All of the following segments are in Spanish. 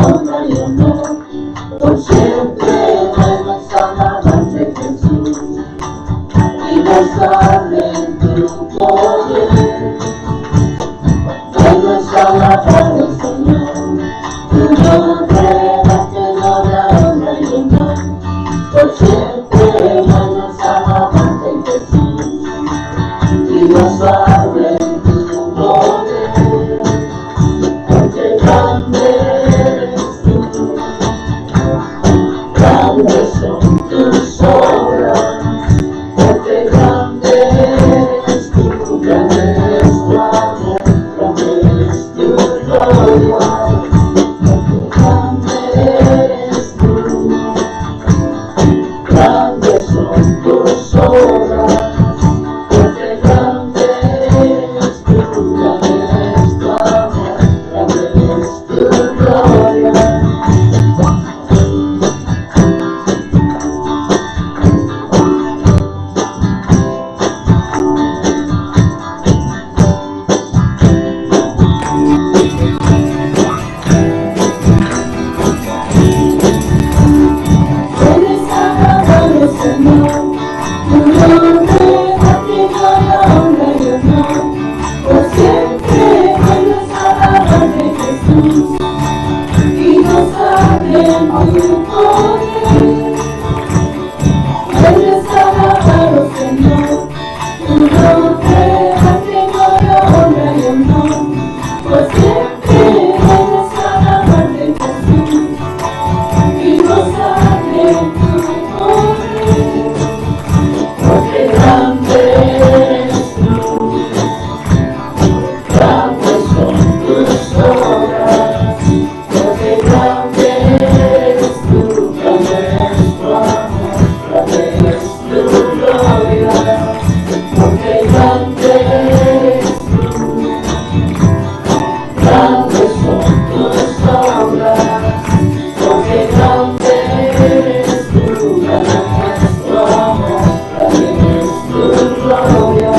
honra y honor, por siempre vuelvas alabarte Jesús, y gozar en tu poder. Vuelvas a alabar al Señor, tu nombre, darte gloria, honra y honor, por siempre vuelvas a alabarte Jesús, y gozar en tu poder. Porque grande eres tú, grandes son tus obras, porque grande eres tú, grande es tu amor, grande es tu gloria, porque grande eres tú, grandes son tus obras, porque grande eres tú, grande es tu amor, grande es tu gloria. Puedes alabar al Señor, tu nombre, darte gloria, honra y honor, por siempre puedes alabarte Jesús, y gozar en tu poder. Puedes alabar al Señor, tu nombre, darte gloria, honra y honor, por siempre puedes alabarte Jesús, y gozar en tu poder. Porque grande eres tú, grandes son tus obras, porque grande eres tú, grande es tu amor, grande es tu gloria, porque grande eres tú, grandes son tus obras, porque grande eres tú, grande es tu amor, grande es tu gloria.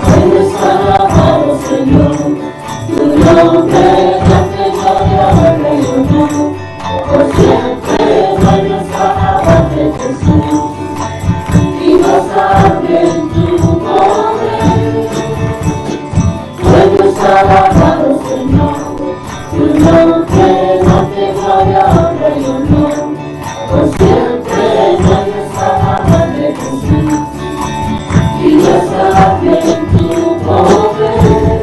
Puedes alabar al Señor, tu nombre, darte gloria, honra y honor, por siempre vuelves a alabarte Jesús, y gozar en tu poder. Puedes alabar al Señor, tu nombre, darte gloria, honra y honor, por siempre vuelves a alabarte Jesús, y gozar en tu poder.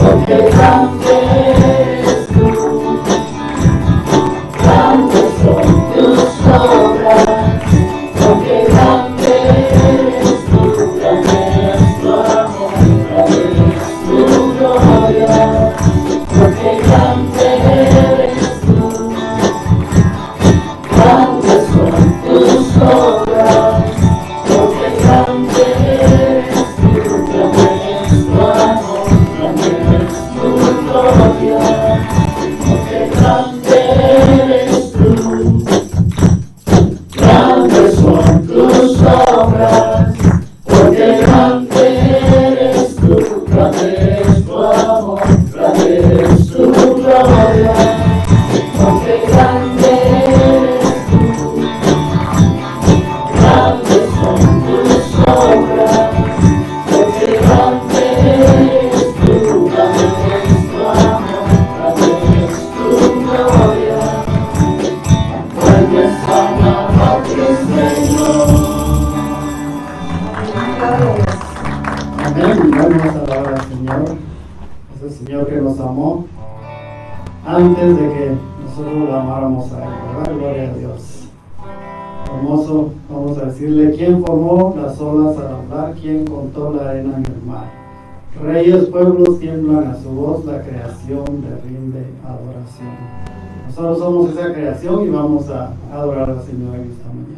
Porque grande eres tú, grandes son tus obras, porque grande eres tú, grande es tu amor, grande es tu gloria, porque grande eres tú, grandes son tus obras, porque grande eres tú, grande es tu amor, grande es tu gloria, porque grande eres tú, grandes son tus obras, porque grande eres tú, grande es tu amor, grande es tu gloria, porque grande eres tú, grandes son tus obras, porque grande eres tú, grande es tu amor, grande es tu gloria. Vuelves a alabarte Señor. Amén. Vamos a alabar al Señor, ese Señor que nos amó antes de que nosotros lo amáramos a Él, ¿verdad? Gloria a Dios. Hermoso, vamos a decirle: ¿quién formó las olas al hablar? ¿Quién contó la arena en el mar? Reyes, pueblos tiemblan a su voz, la creación le rinde adoración. Nosotros somos esa creación y vamos a adorar al Señor en esta mañana.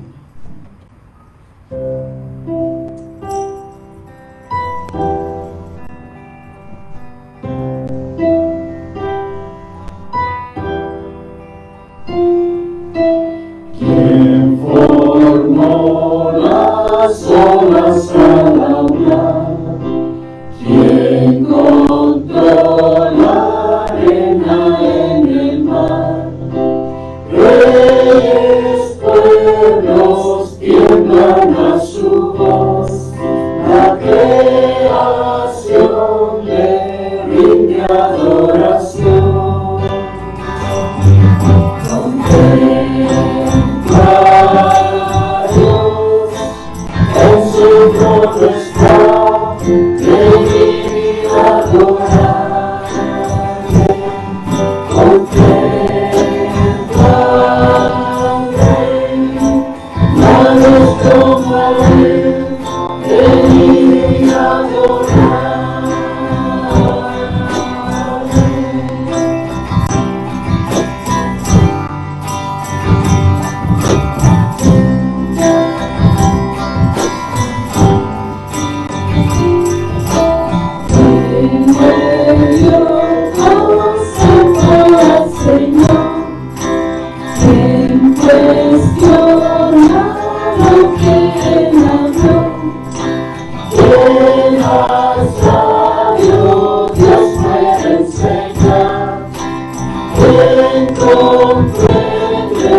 comprende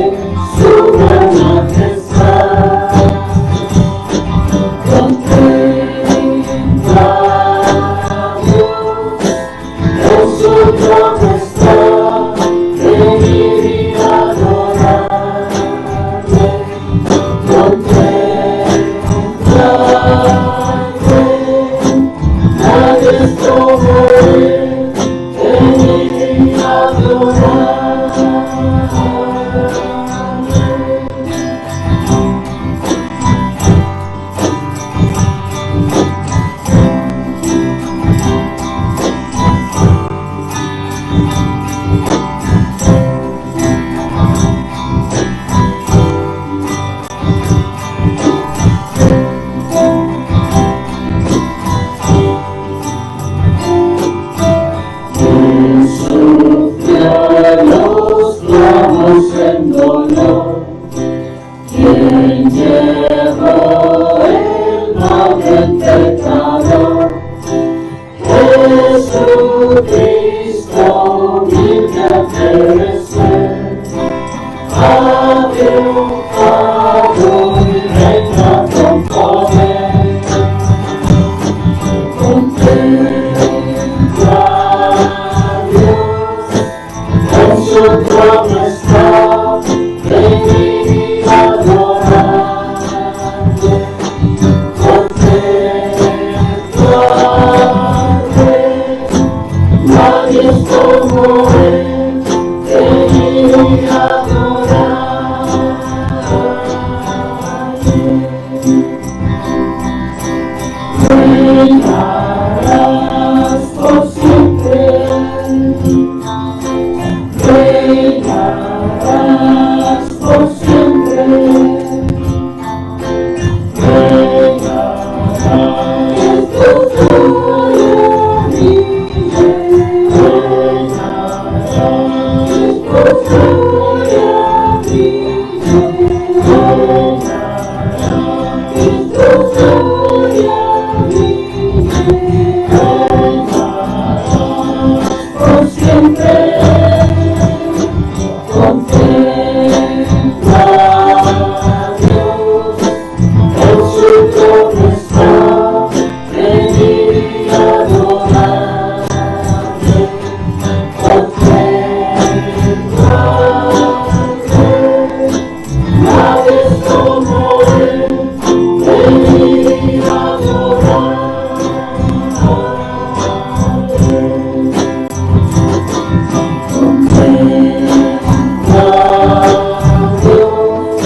su gran majestad. Contempla a Dios, en su trono está, venid y adorarle. Contemplarle, nadie es como él, venid y adorarle. Los clavos en dolor, quien llevó el mal del pecador, Jesucristo vino a perecer, ha triunfado y reina con poder. Contempla a Dios, en su trono está, venid y adorarle. Contemplarle, nadie es como él, venid y adorarle. Reinarás por siempre. Reinarás por siempre. Reinarás en tu gloria vive. Reinarás en tu gloria vive. Reinarás en tu gloria vive. Reinarás por siempre. Contempla a Dios, en su trono está, venid y adorarle. Contemplarle, nadie es como él, venid y adorarle. Contempla a Dios,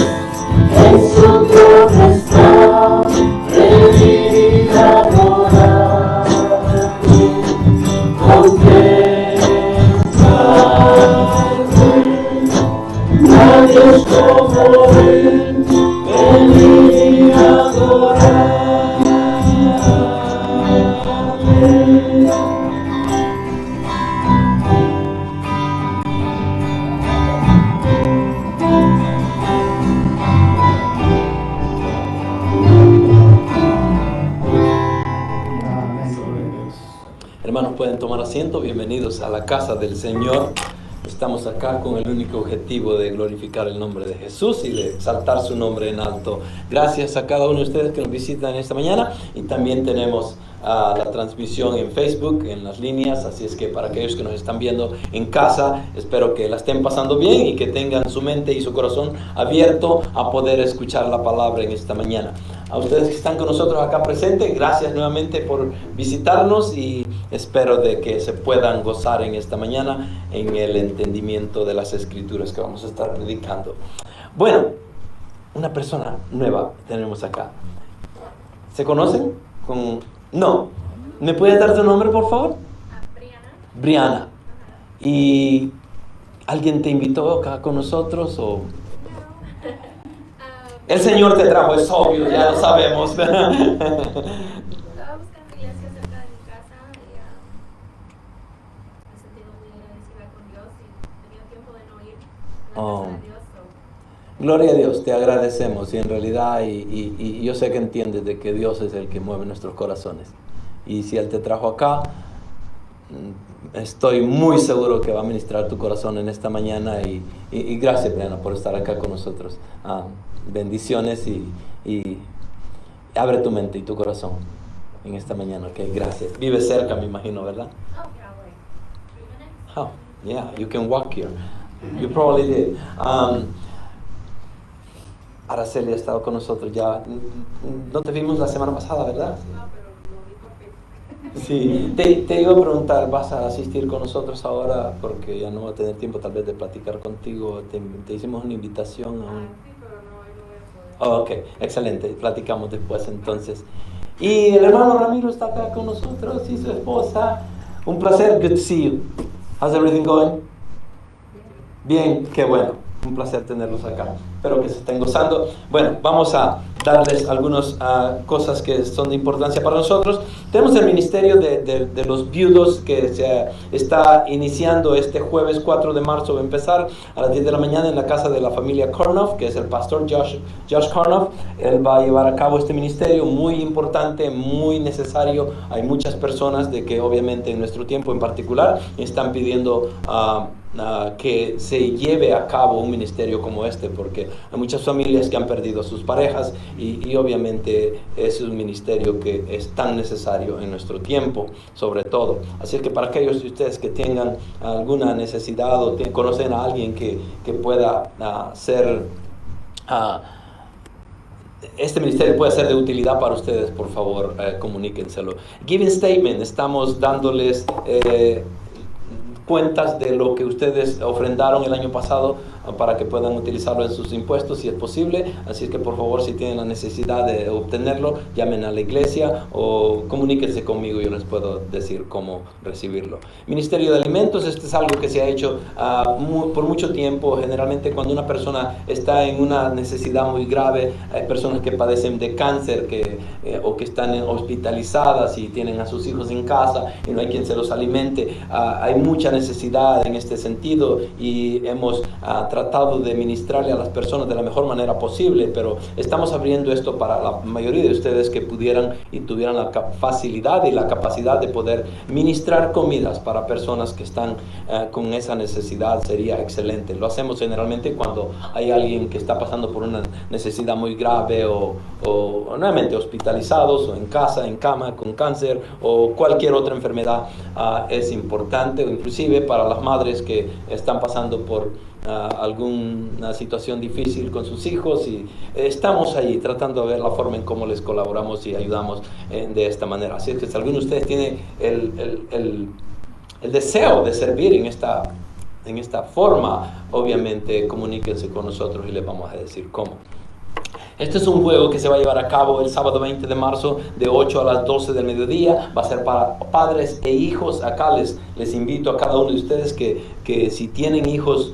en su trono está, venid y adorarle. Contemplarle, nadie es como él, venid y adorarle. Amén, gloria a Dios. Hermanos, pueden tomar asiento. Bienvenidos a la casa del Señor. Estamos acá con el único objetivo de glorificar el nombre de Jesús y de exaltar su nombre en alto. Gracias a cada uno de ustedes que nos visitan esta mañana, y también tenemos la transmisión en Facebook, en las líneas, así es que para aquellos que nos están viendo en casa, espero que la estén pasando bien y que tengan su mente y su corazón abierto a poder escuchar la palabra en esta mañana. A ustedes que están con nosotros acá presentes, gracias nuevamente por visitarnos, y espero de que se puedan gozar en esta mañana en el entendimiento de las escrituras que vamos a estar predicando. Bueno, una persona nueva tenemos acá. ¿Se conocen? No. ¿Me puedes dar tu nombre, por favor? Briana. ¿Y alguien te invitó acá con nosotros o...? El Señor te trajo, es obvio, ya lo sabemos. Estaba buscando iglesia cerca de mi casa y me he sentido muy agradecida con Dios y he tenido tiempo de no ir a la casa de Dios. Gloria a Dios, te agradecemos, y en realidad y yo sé que entiendes de que Dios es el que mueve nuestros corazones, y si Él te trajo acá, estoy muy seguro que va a ministrar tu corazón en esta mañana y gracias, Brianna, por estar acá con nosotros. Bendiciones y abre tu mente y tu corazón en esta mañana. Ok, gracias. Vive cerca, me imagino, ¿verdad? Oh, yeah, wait. 3 minutes? Oh, yeah, you can walk here. You probably did. Araceli ha estado con nosotros ya. No te vimos la semana pasada, ¿verdad? No, pero lo vi por Facebook. Sí, te iba a preguntar, ¿vas a asistir con nosotros ahora? Porque ya no voy a tener tiempo tal vez de platicar contigo. Te hicimos una invitación a un... Sí, pero no, hoy no voy a poder. Oh, ok, excelente. Platicamos después entonces. Y el hermano Ramiro está acá con nosotros y su esposa. Un placer. Good to see you. How's everything going? Bien, qué bueno. Un placer tenerlos acá. Espero que se estén gozando. Bueno, vamos a darles algunas cosas que son de importancia para nosotros. Tenemos el ministerio de los viudos que se está iniciando este jueves 4 de marzo. Va a empezar a las 10 de la mañana en la casa de la familia Kornoff, que es el pastor Josh Kornoff. Él va a llevar a cabo este ministerio muy importante, muy necesario. Hay muchas personas de que obviamente en nuestro tiempo en particular están pidiendo que se lleve a cabo un ministerio como este, porque hay muchas familias que han perdido a sus parejas y obviamente es un ministerio que es tan necesario en nuestro tiempo, sobre todo. Así es que para aquellos de ustedes que tengan alguna necesidad o conocen a alguien que pueda ser... este ministerio puede ser de utilidad para ustedes, por favor, comuníquenselo. Giving Statement, estamos dándoles cuentas de lo que ustedes ofrendaron el año pasado para que puedan utilizarlo en sus impuestos si es posible. Así que por favor, si tienen la necesidad de obtenerlo, llamen a la iglesia o comuníquense conmigo, yo les puedo decir cómo recibirlo. Ministerio de Alimentos, este es algo que se ha hecho por mucho tiempo. Generalmente cuando una persona está en una necesidad muy grave, hay personas que padecen de cáncer o que están hospitalizadas y tienen a sus hijos en casa y no hay quien se los alimente. Hay mucha necesidad en este sentido y hemos tratado de ministrarle a las personas de la mejor manera posible, pero estamos abriendo esto para la mayoría de ustedes que pudieran y tuvieran la facilidad y la capacidad de poder ministrar comidas para personas que están con esa necesidad. Sería excelente. Lo hacemos generalmente cuando hay alguien que está pasando por una necesidad muy grave o nuevamente hospitalizados o en casa, en cama, con cáncer o cualquier otra enfermedad. Es importante, o inclusive para las madres que están pasando por alguna situación difícil con sus hijos, y estamos ahí tratando de ver la forma en cómo les colaboramos y ayudamos de esta manera. Así es que si alguno de ustedes tiene el deseo de servir en esta forma, obviamente comuníquense con nosotros y les vamos a decir cómo. Este es un juego que se va a llevar a cabo el sábado 20 de marzo de 8 a las 12 del mediodía. Va a ser para padres e hijos. Acá les invito a cada uno de ustedes que si tienen hijos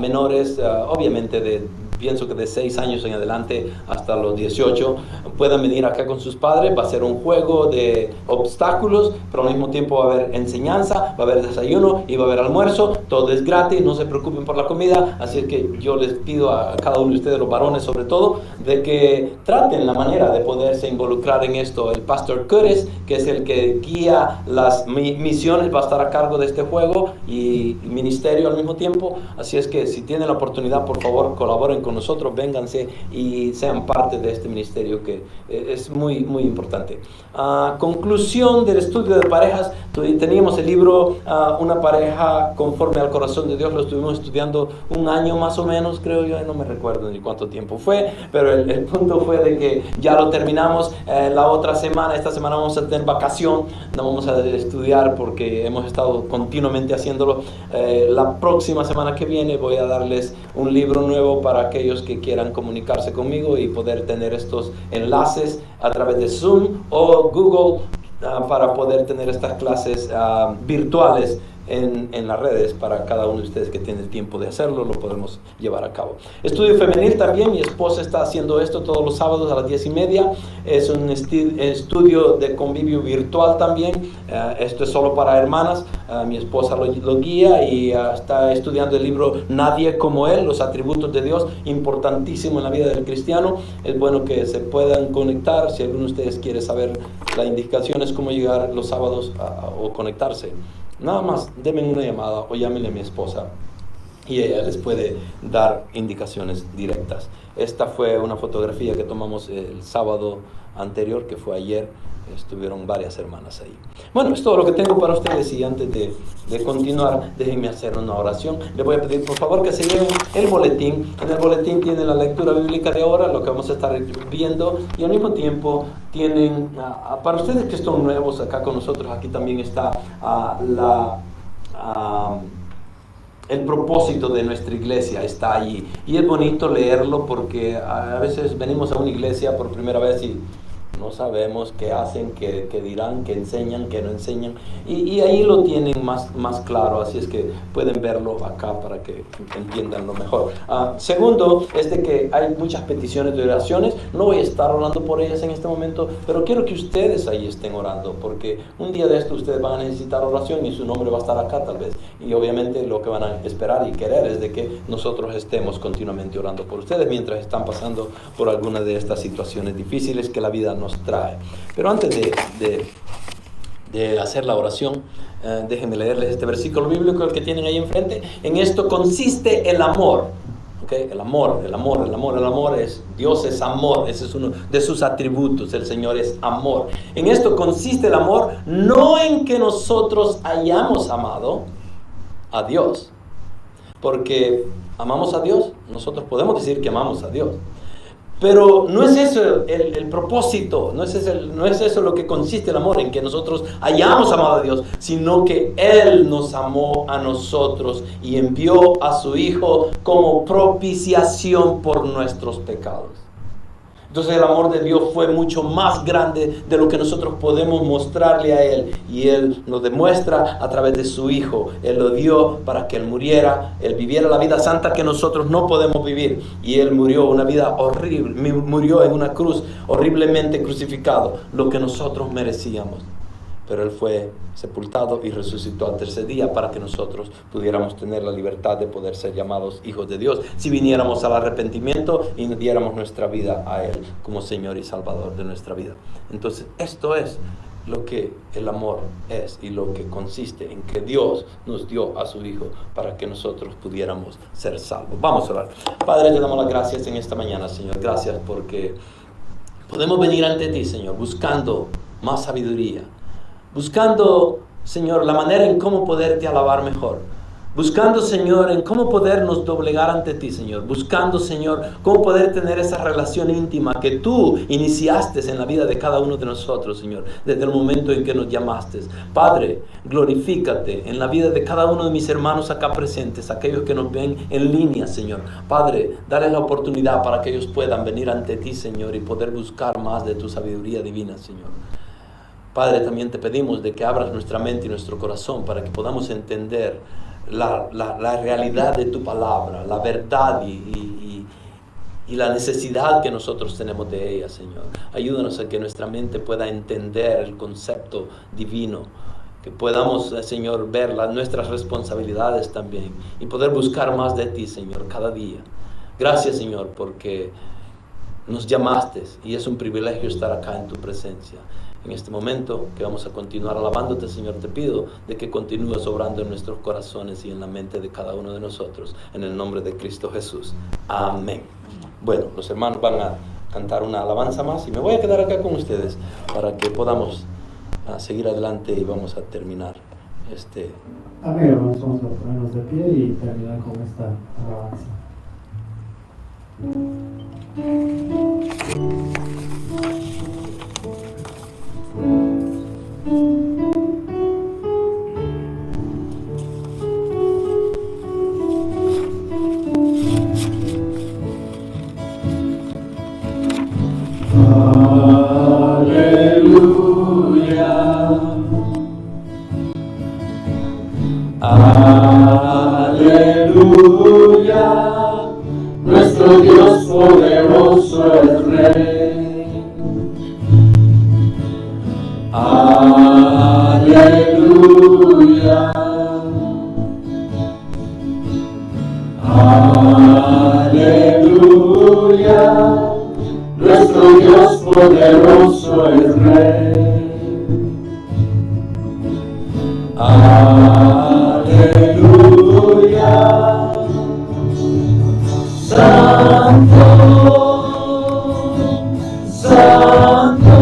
menores, obviamente pienso que de 6 años en adelante hasta los 18, puedan venir acá con sus padres. Va a ser un juego de obstáculos, pero al mismo tiempo va a haber enseñanza, va a haber desayuno y va a haber almuerzo. Todo es gratis, no se preocupen por la comida. Así es que yo les pido a cada uno de ustedes, los varones sobre todo, de que traten la manera de poderse involucrar en esto. El pastor Curtis, que es el que guía las misiones, va a estar a cargo de este juego y ministerio al mismo tiempo. Así es que si tienen la oportunidad, por favor, colaboren con nosotros, vénganse y sean parte de este ministerio que es muy, muy importante. Conclusión del estudio de parejas. Teníamos el libro Una pareja conforme al corazón de Dios. Lo estuvimos estudiando un año más o menos, creo yo, no me recuerdo ni cuánto tiempo fue, pero el punto fue de que ya lo terminamos. Esta semana vamos a tener vacación, no vamos a estudiar porque hemos estado continuamente haciéndolo. La próxima semana que viene voy a darles un libro nuevo para aquellos que quieran comunicarse conmigo y poder tener estos enlaces a través de Zoom o Google para poder tener estas clases virtuales en las redes. Para cada uno de ustedes que tiene el tiempo de hacerlo, lo podemos llevar a cabo. Estudio femenil también, mi esposa está haciendo esto todos los sábados a las 10:30. Es un estudio de convivio virtual también. Esto es solo para hermanas, Mi esposa lo guía y está estudiando el libro Nadie como Él, los atributos de Dios, importantísimo en la vida del cristiano. Es bueno que se puedan conectar. Si alguno de ustedes quiere saber las indicaciones, cómo llegar los sábados o conectarse, nada más denme una llamada o llámenle a mi esposa y ella les puede dar indicaciones directas. Esta fue una fotografía que tomamos el sábado anterior, que fue ayer. Estuvieron varias hermanas ahí. Bueno, es todo lo que tengo para ustedes, y antes de continuar, déjenme hacer una oración. Les voy a pedir por favor que se lleven el boletín. En el boletín tiene la lectura bíblica de ahora, lo que vamos a estar viendo, y al mismo tiempo tienen, para ustedes que son nuevos acá con nosotros, aquí también está el propósito de nuestra iglesia, está allí. Y es bonito leerlo porque a veces venimos a una iglesia por primera vez y no sabemos qué hacen, qué dirán, qué enseñan, qué no enseñan. Y ahí lo tienen más claro, así es que pueden verlo acá para que entiendan lo mejor. Segundo, es de que hay muchas peticiones de oraciones. No voy a estar orando por ellas en este momento, pero quiero que ustedes ahí estén orando, porque un día de esto ustedes van a necesitar oración y su nombre va a estar acá tal vez. Y obviamente lo que van a esperar y querer es de que nosotros estemos continuamente orando por ustedes mientras están pasando por alguna de estas situaciones difíciles que la vida nos trae. Pero antes de hacer la oración, déjenme leerles este versículo bíblico, el que tienen ahí enfrente. En esto consiste el amor. ¿Okay? El amor es, Dios es amor, ese es uno de sus atributos, el Señor es amor. En esto consiste el amor, no en que nosotros hayamos amado a Dios, porque amamos a Dios, nosotros podemos decir que amamos a Dios, pero no es eso el propósito, no es eso lo que consiste el amor, en que nosotros hayamos amado a Dios, sino que Él nos amó a nosotros y envió a su Hijo como propiciación por nuestros pecados. Entonces el amor de Dios fue mucho más grande de lo que nosotros podemos mostrarle a Él. Y Él nos demuestra a través de su Hijo. Él lo dio para que Él muriera. Él viviera la vida santa que nosotros no podemos vivir. Y Él murió una vida horrible. Murió en una cruz, horriblemente crucificado. Lo que nosotros merecíamos. Pero Él fue sepultado y resucitó al tercer día para que nosotros pudiéramos tener la libertad de poder ser llamados hijos de Dios, si viniéramos al arrepentimiento y diéramos nuestra vida a Él como Señor y Salvador de nuestra vida. Entonces, esto es lo que el amor es y lo que consiste en que Dios nos dio a su Hijo para que nosotros pudiéramos ser salvos. Vamos a orar. Padre, te damos las gracias en esta mañana, Señor. Gracias porque podemos venir ante ti, Señor, buscando más sabiduría, buscando, Señor, la manera en cómo poderte alabar mejor. Buscando, Señor, en cómo podernos doblegar ante ti, Señor. Buscando, Señor, cómo poder tener esa relación íntima que tú iniciaste en la vida de cada uno de nosotros, Señor, desde el momento en que nos llamaste. Padre, glorifícate en la vida de cada uno de mis hermanos acá presentes, aquellos que nos ven en línea, Señor. Padre, dale la oportunidad para que ellos puedan venir ante ti, Señor, y poder buscar más de tu sabiduría divina, Señor. Padre, también te pedimos de que abras nuestra mente y nuestro corazón para que podamos entender la realidad de tu palabra, la verdad y la necesidad que nosotros tenemos de ella, Señor. Ayúdanos a que nuestra mente pueda entender el concepto divino, que podamos, Señor, ver nuestras responsabilidades también y poder buscar más de ti, Señor, cada día. Gracias, Señor, porque nos llamaste y es un privilegio estar acá en tu presencia. En este momento que vamos a continuar alabándote, Señor, te pido de que continúes obrando en nuestros corazones y en la mente de cada uno de nosotros, en el nombre de Cristo Jesús. Amén. Bueno, los hermanos van a cantar una alabanza más y me voy a quedar acá con ustedes para que podamos seguir adelante y vamos a terminar Amén, hermanos, vamos a ponernos de pie y terminar con esta alabanza. Aleluya, nuestro Dios poderoso es Rey. Aleluya. Aleluya, nuestro Dios poderoso es Rey. Aleluya, Santo, Santo,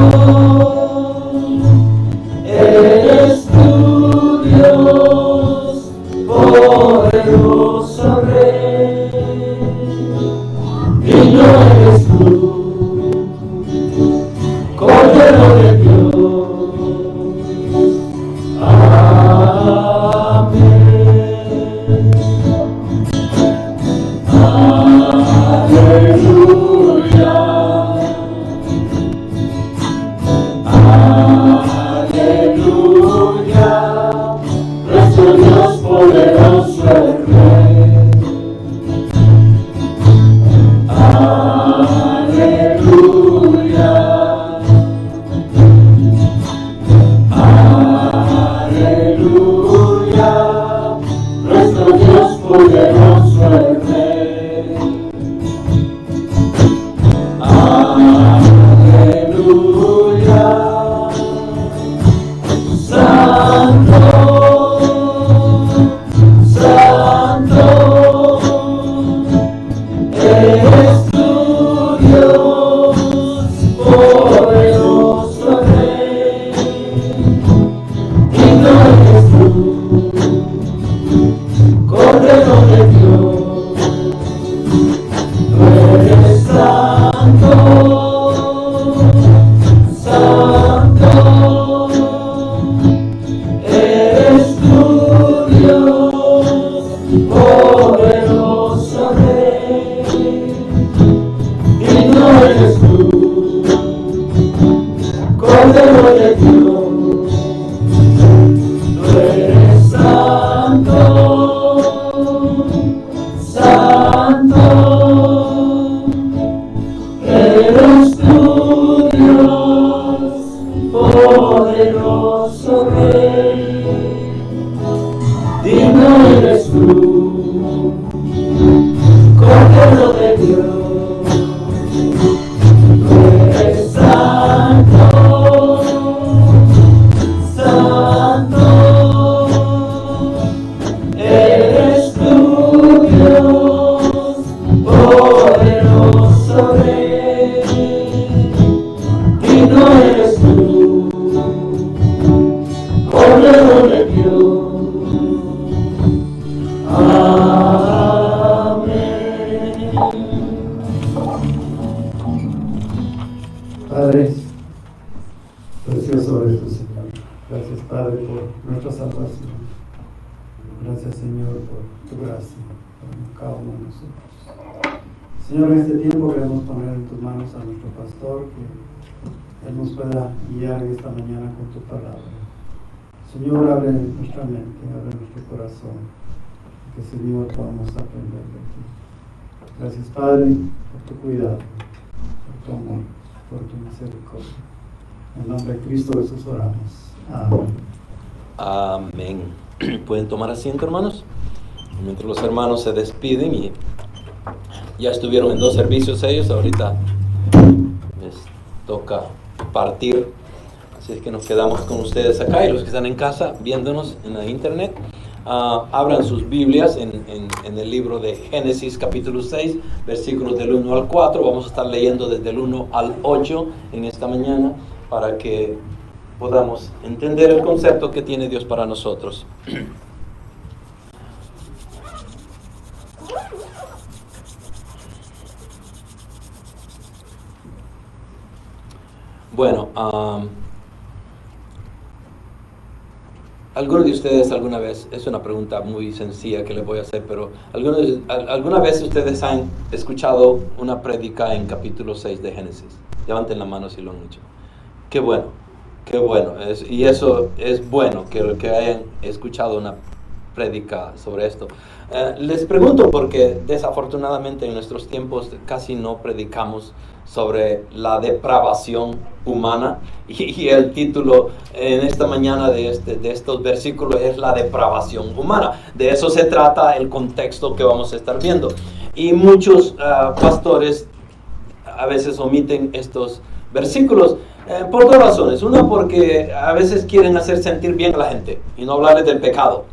eres tu Dios, poderoso Rey. Digno eres tú, Cordero de Dios. Amén. Aleluya. Aleluya. Nuestro Dios poderoso es Rey. Aleluya. Aleluya, nuestro Dios poderoso es Rey. Aleluya, Santo, Santo, eres tu Dios, poderoso Rey. Digno eres tú, Cordero de Dios. Tú eres santo, santo, eres tu Dios, poderoso Rey. Digno eres tú, Cordero de Dios. Tú eres santo, santo, eres tu Dios, poderoso Rey. Digno eres tú, Cordero de Dios. Tú eres santo, santo, eres tu Dios, poderoso Rey. Digno eres tú, Cordero de Dios. Amén. Padre, precioso eres tu Señor. Gracias, Padre, por nuestra salvación. Gracias, Señor, por tu gracia para cada uno de nosotros. Señor, en este tiempo queremos poner en tus manos a nuestro pastor, que Él nos pueda guiar esta mañana con tu palabra. Señor, abre nuestra mente, abre nuestro corazón, que Señor podamos aprender de ti. Gracias, Padre, por tu cuidado, por tu amor, por tu misericordia. En nombre de Cristo Jesús oramos. Amén. Amén. ¿Pueden tomar asiento, hermanos? Mientras los hermanos se despiden y ya estuvieron en 2 servicios ellos, ahorita les toca partir. Así es que nos quedamos con ustedes acá, y los que están en casa viéndonos en la internet, abran sus Biblias en el libro de Génesis capítulo 6, versículos del 1 al 4. Vamos a estar leyendo desde el 1 al 8 en esta mañana, para que podamos entender el concepto que tiene Dios para nosotros. Bueno, ¿alguno de ustedes alguna vez, es una pregunta muy sencilla que les voy a hacer, pero ¿alguna vez ustedes han escuchado una prédica en capítulo 6 de Génesis? Levanten la mano si lo han hecho. Qué bueno, qué bueno. Y eso es bueno, que hayan escuchado una prédica sobre esto. Les pregunto porque desafortunadamente en nuestros tiempos casi no predicamos sobre la depravación humana, y el título en esta mañana de estos versículos es la depravación humana. De eso se trata el contexto que vamos a estar viendo. Y muchos pastores a veces omiten estos versículos por dos razones. Una, porque a veces quieren hacer sentir bien a la gente y no hablarles del pecado.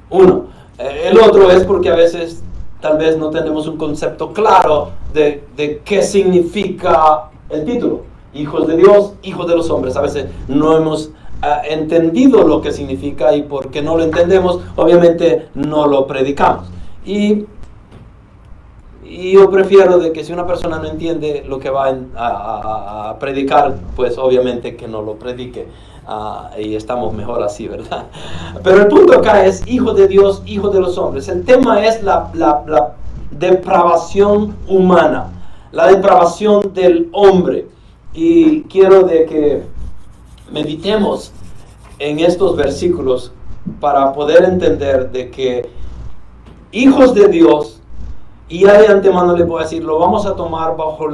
Uno. El otro es porque a veces tal vez no tenemos un concepto claro de qué significa el título. Hijos de Dios, hijos de los hombres. A veces no hemos entendido lo que significa, y porque no lo entendemos, obviamente no lo predicamos. Y yo prefiero de que si una persona no entiende lo que va a predicar, pues obviamente que no lo predique. Y estamos mejor así, ¿verdad? Pero el punto acá es hijo de Dios, hijo de los hombres. El tema es la depravación humana, la depravación del hombre. Y quiero de que meditemos en estos versículos para poder entender de que hijos de Dios, y ya de antemano les voy a decir, lo vamos a tomar bajo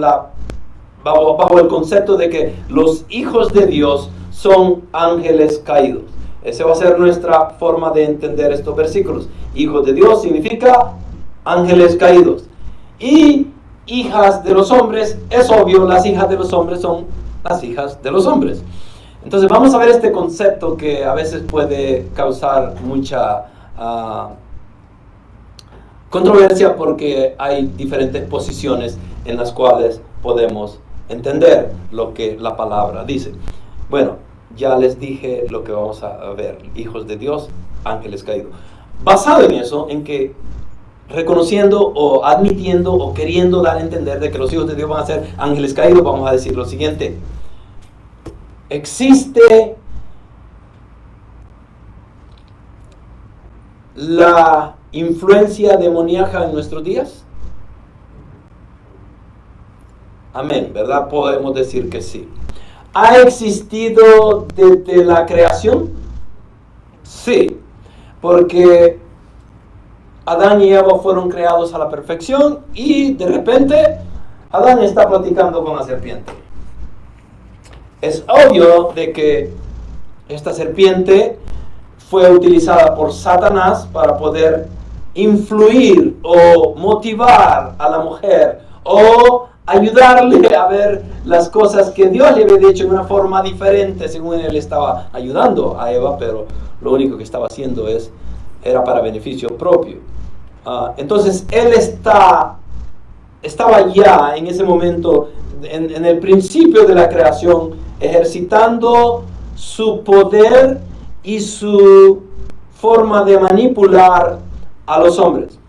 el concepto de que los hijos de Dios son ángeles caídos. Esa va a ser nuestra forma de entender estos versículos. Hijos de Dios significa ángeles caídos. Y hijas de los hombres, es obvio, las hijas de los hombres son las hijas de los hombres. Entonces vamos a ver este concepto que a veces puede causar mucha controversia, porque hay diferentes posiciones en las cuales podemos entender lo que la palabra dice. Bueno, ya les dije lo que vamos a ver. Hijos de Dios, ángeles caídos. Basado en eso, en que reconociendo o admitiendo o queriendo dar a entender de que los hijos de Dios van a ser ángeles caídos, vamos a decir lo siguiente. ¿Existe la influencia demoníaca en nuestros días? Amén, ¿verdad? Podemos decir que sí. ¿Ha existido desde la creación? Sí, porque Adán y Eva fueron creados a la perfección y de repente Adán está platicando con la serpiente. Es obvio de que esta serpiente fue utilizada por Satanás para poder influir o motivar a la mujer o ayudarle a ver las cosas que Dios le había dicho en una forma diferente, según él estaba ayudando a Eva, pero lo único que estaba haciendo era para beneficio propio. Entonces él estaba ya en ese momento, en el principio de la creación, ejercitando su poder y su forma de manipular a los hombres.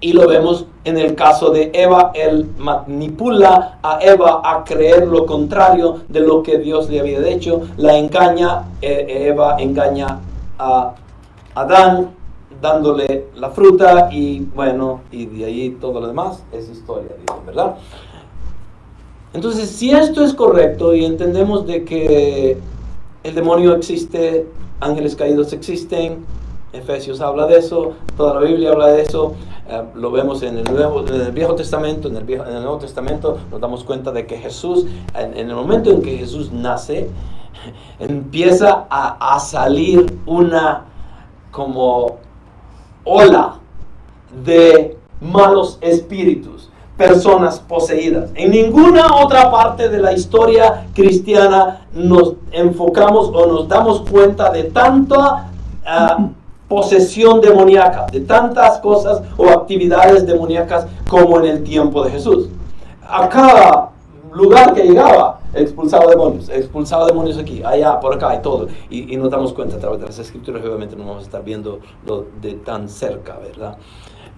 Y lo vemos en el caso de Eva. Él manipula a Eva a creer lo contrario de lo que Dios le había dicho. La engaña, Eva engaña a Adán dándole la fruta, y bueno, y de ahí todo lo demás es historia, ¿verdad? Entonces, si esto es correcto y entendemos de que el demonio existe, ángeles caídos existen, Efesios habla de eso, toda la Biblia habla de eso, lo vemos en el Viejo Testamento, en el Nuevo Testamento nos damos cuenta de que Jesús, en el momento en que Jesús nace, empieza a salir una como ola de malos espíritus, personas poseídas. En ninguna otra parte de la historia cristiana nos enfocamos o nos damos cuenta de tanta posesión demoníaca, de tantas cosas o actividades demoníacas como en el tiempo de Jesús. A cada lugar que llegaba, expulsaba demonios aquí, allá, por acá y todo. Y nos damos cuenta a través de las escrituras. Obviamente no vamos a estar viendo lo de tan cerca, ¿verdad?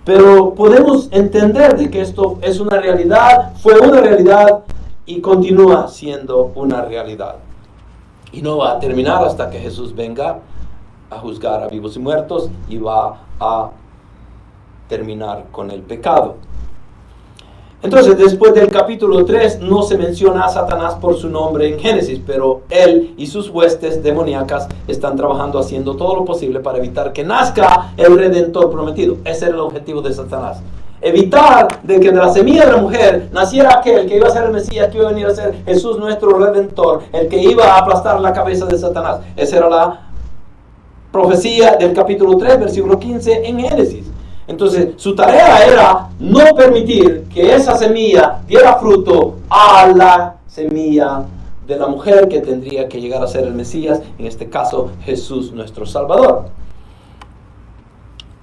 Pero podemos entender de que esto es una realidad, fue una realidad y continúa siendo una realidad. Y no va a terminar hasta que Jesús venga a juzgar a vivos y muertos y va a terminar con el pecado. Entonces, después del capítulo 3 no se menciona a Satanás por su nombre en Génesis, pero él y sus huestes demoníacas están trabajando, haciendo todo lo posible para evitar que nazca el Redentor prometido. Ese era el objetivo de Satanás. Evitar de que de la semilla de la mujer naciera aquel que iba a ser el Mesías, que iba a venir a ser Jesús nuestro Redentor, el que iba a aplastar la cabeza de Satanás. Esa era la profecía del capítulo 3, versículo 15 en Génesis. Entonces, su tarea era no permitir que esa semilla diera fruto a la semilla de la mujer que tendría que llegar a ser el Mesías, en este caso Jesús nuestro Salvador.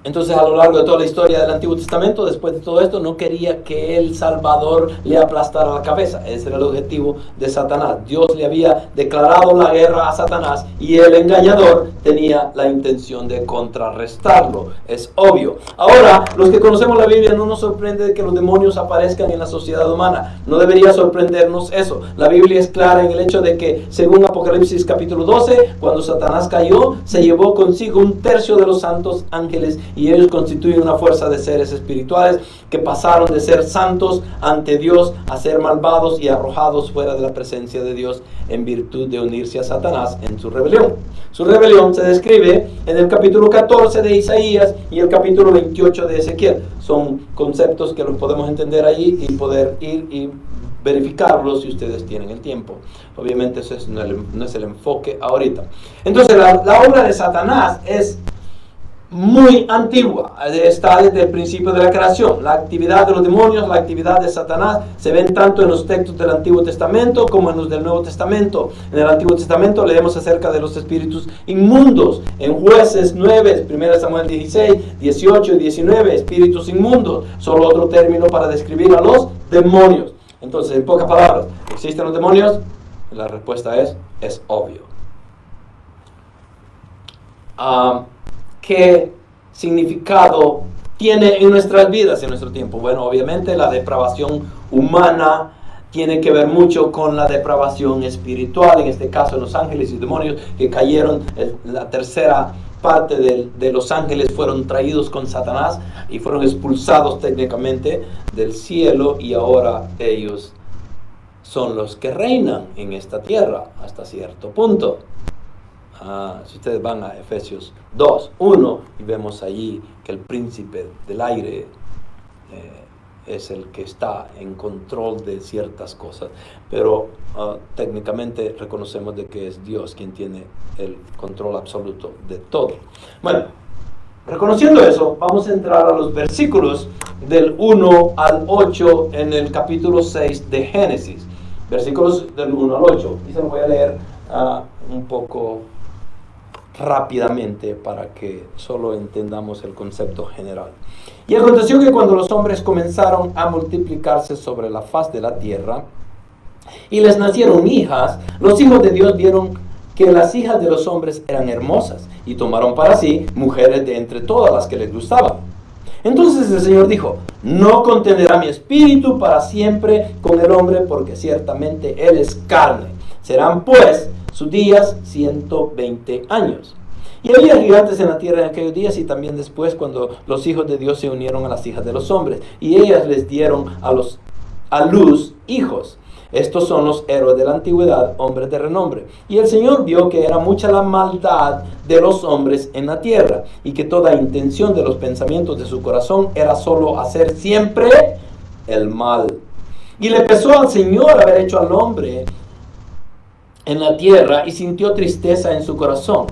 Entonces, a lo largo de toda la historia del Antiguo Testamento, después de todo esto, no quería que el Salvador le aplastara la cabeza. Ese era el objetivo de Satanás. Dios le había declarado la guerra a Satanás y el engañador tenía la intención de contrarrestarlo. Es obvio. Ahora, los que conocemos la Biblia, no nos sorprende que los demonios aparezcan en la sociedad humana. No debería sorprendernos eso. La Biblia es clara en el hecho de que, según Apocalipsis capítulo 12, cuando Satanás cayó, se llevó consigo 1/3 de los santos ángeles, y ellos constituyen una fuerza de seres espirituales que pasaron de ser santos ante Dios a ser malvados y arrojados fuera de la presencia de Dios en virtud de unirse a Satanás en su rebelión. Su rebelión se describe en el capítulo 14 de Isaías y el capítulo 28 de Ezequiel. Son conceptos que los podemos entender ahí y poder ir y verificarlos si ustedes tienen el tiempo. Obviamente eso no es el enfoque ahorita. Entonces la obra de Satanás es muy antigua, está desde el principio de la creación. La actividad de los demonios, la actividad de Satanás se ven tanto en los textos del Antiguo Testamento como en los del Nuevo Testamento. En el Antiguo Testamento leemos acerca de los espíritus inmundos, en Jueces 9, 1 Samuel 16, 18 y 19, espíritus inmundos, solo otro término para describir a los demonios. Entonces, en pocas palabras, ¿existen los demonios? La respuesta es obvio. ¿Qué significado tiene en nuestras vidas, en nuestro tiempo? Bueno, obviamente la depravación humana tiene que ver mucho con la depravación espiritual, en este caso los ángeles y demonios que cayeron. La tercera parte de los ángeles fueron traídos con Satanás y fueron expulsados técnicamente del cielo, y ahora ellos son los que reinan en esta tierra hasta cierto punto. Si ustedes van a Efesios 2, 1, y vemos allí que el príncipe del aire es el que está en control de ciertas cosas, pero técnicamente reconocemos de que es Dios quien tiene el control absoluto de todo. Bueno, reconociendo eso, vamos a entrar a los versículos del 1 al 8 en el capítulo 6 de Génesis. Versículos del 1 al 8, y se los voy a leer un poco rápidamente para que solo entendamos el concepto general. Y aconteció que cuando los hombres comenzaron a multiplicarse sobre la faz de la tierra y les nacieron hijas, los hijos de Dios vieron que las hijas de los hombres eran hermosas y tomaron para sí mujeres de entre todas las que les gustaban. Entonces el Señor dijo: no contenderá mi espíritu para siempre con el hombre, porque ciertamente él es carne. Serán pues sus días 120 años. Y había gigantes en la tierra en aquellos días y también después, cuando los hijos de Dios se unieron a las hijas de los hombres, y ellas les dieron a luz hijos. Estos son los héroes de la antigüedad, hombres de renombre. Y el Señor vio que era mucha la maldad de los hombres en la tierra, y que toda intención de los pensamientos de su corazón era solo hacer siempre el mal. Y le pesó al Señor haber hecho al hombre en la tierra, y sintió tristeza en su corazón.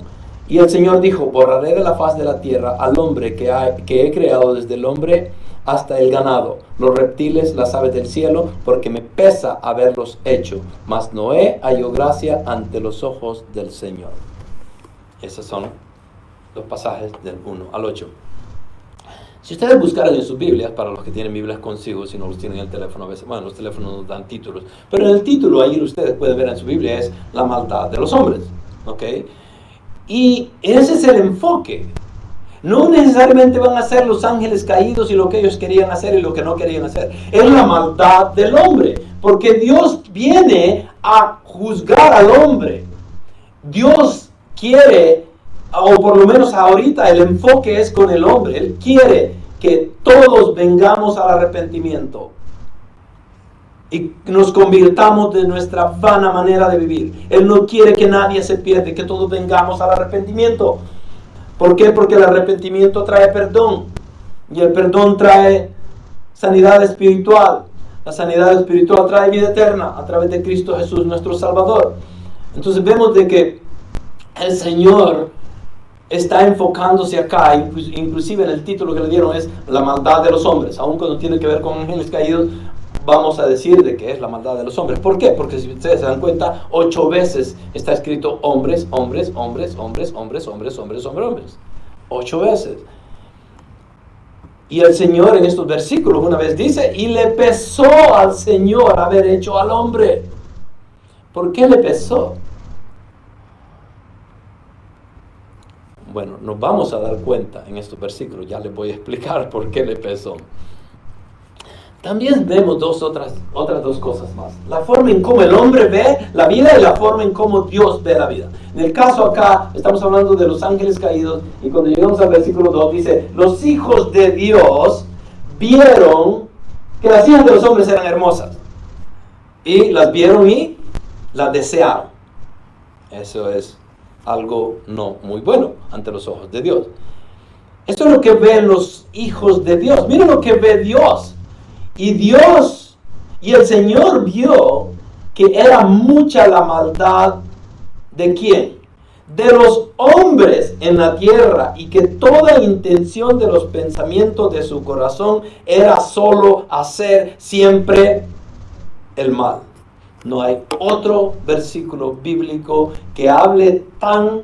Y el Señor dijo: borraré de la faz de la tierra al hombre que he creado, desde el hombre hasta el ganado, los reptiles, las aves del cielo, porque me pesa haberlos hecho. Mas Noé halló gracia ante los ojos del Señor. Esos son los pasajes del 1 al 8. Si ustedes buscaran en sus Biblias, para los que tienen Biblias consigo, si no los tienen en el teléfono a veces, bueno, los teléfonos nos dan títulos, pero en el título ahí ustedes pueden ver en su Biblia es la maldad de los hombres, ¿ok? Y ese es el enfoque. No necesariamente van a ser los ángeles caídos y lo que ellos querían hacer y lo que no querían hacer. Es la maldad del hombre, porque Dios viene a juzgar al hombre. Dios quiere, o por lo menos ahorita el enfoque es con el hombre. Él quiere que todos vengamos al arrepentimiento y nos convirtamos de nuestra vana manera de vivir. Él no quiere que nadie se pierda, que todos vengamos al arrepentimiento. ¿Por qué? Porque el arrepentimiento trae perdón, y el perdón trae sanidad espiritual. La sanidad espiritual trae vida eterna a través de Cristo Jesús, nuestro Salvador. Entonces vemos de que el Señor está enfocándose acá, inclusive en el título que le dieron es la maldad de los hombres. Aun cuando tiene que ver con ángeles caídos, vamos a decir de que es la maldad de los hombres. ¿Por qué? Porque si ustedes se dan cuenta, 8 veces está escrito hombres, hombres, hombres, hombres, hombres, hombres, hombres, hombres, hombres. 8 veces. Y el Señor en estos versículos una vez dice, y le pesó al Señor haber hecho al hombre. ¿Por qué le pesó? Bueno, nos vamos a dar cuenta en estos versículos, ya les voy a explicar por qué le pesó. También vemos otras dos cosas más. La forma en cómo el hombre ve la vida y la forma en cómo Dios ve la vida. En el caso acá, estamos hablando de los ángeles caídos, y cuando llegamos al versículo 2 dice, los hijos de Dios vieron que las hijas de los hombres eran hermosas. Y las vieron y las desearon. Eso es algo no muy bueno ante los ojos de Dios. Esto es lo que ven los hijos de Dios. Miren lo que ve Dios. Y Dios y el Señor vio que era mucha la maldad ¿de quién? De los hombres en la tierra, y que toda intención de los pensamientos de su corazón era solo hacer siempre el mal. No hay otro versículo bíblico que hable tan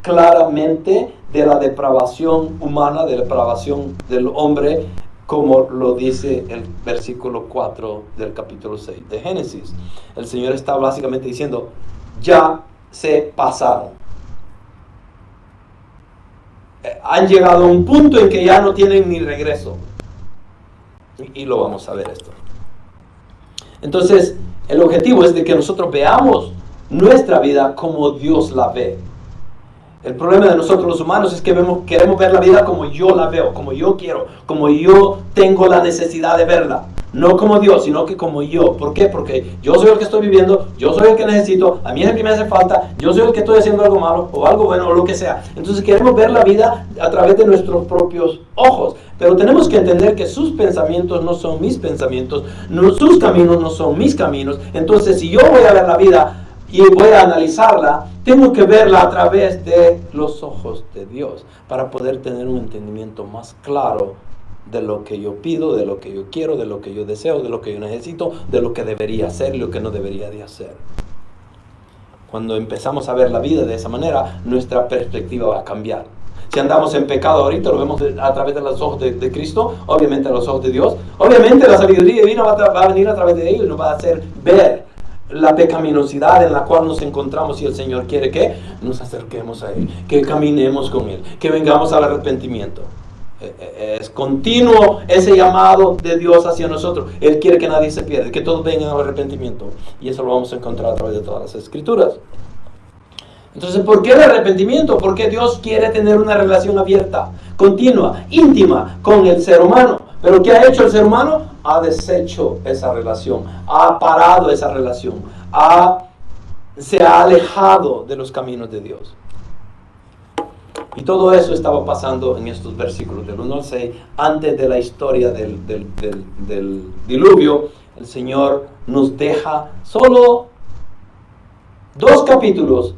claramente de la depravación humana, de la depravación del hombre, como lo dice el versículo 4 del capítulo 6 de Génesis. El Señor está básicamente diciendo, ya se pasaron. Han llegado a un punto en que ya no tienen ni regreso. Y lo vamos a ver esto. Entonces, el objetivo es de que nosotros veamos nuestra vida como Dios la ve. El problema de nosotros los humanos es que queremos ver la vida como yo la veo, como yo quiero, como yo tengo la necesidad de verla. No como Dios, sino que como yo. ¿Por qué? Porque yo soy el que estoy viviendo, yo soy el que necesito, a mí es el que me hace falta, yo soy el que estoy haciendo algo malo o algo bueno o lo que sea. Entonces queremos ver la vida a través de nuestros propios ojos. Pero tenemos que entender que sus pensamientos no son mis pensamientos, sus caminos no son mis caminos. Entonces si yo voy a ver la vida y voy a analizarla, tengo que verla a través de los ojos de Dios para poder tener un entendimiento más claro de lo que yo pido, de lo que yo quiero, de lo que yo deseo, de lo que yo necesito, de lo que debería hacer y lo que no debería de hacer. Cuando empezamos a ver la vida de esa manera, nuestra perspectiva va a cambiar. Si andamos en pecado ahorita, lo vemos a través de los ojos de Cristo, obviamente a los ojos de Dios. Obviamente la sabiduría divina va a venir a través de ellos y nos va a hacer ver la pecaminosidad en la cual nos encontramos, y el Señor quiere que nos acerquemos a Él, que caminemos con Él, que vengamos al arrepentimiento. Es continuo ese llamado de Dios hacia nosotros. Él quiere que nadie se pierda, que todos vengan al arrepentimiento, y eso lo vamos a encontrar a través de todas las Escrituras. Entonces, ¿por qué el arrepentimiento? Porque Dios quiere tener una relación abierta, continua, íntima con el ser humano. Pero ¿qué ha hecho el ser humano? Ha deshecho esa relación, ha parado esa relación, se ha alejado de los caminos de Dios. Y todo eso estaba pasando en estos versículos del 1 al 6, antes de la historia del diluvio. El Señor nos deja solo 2 capítulos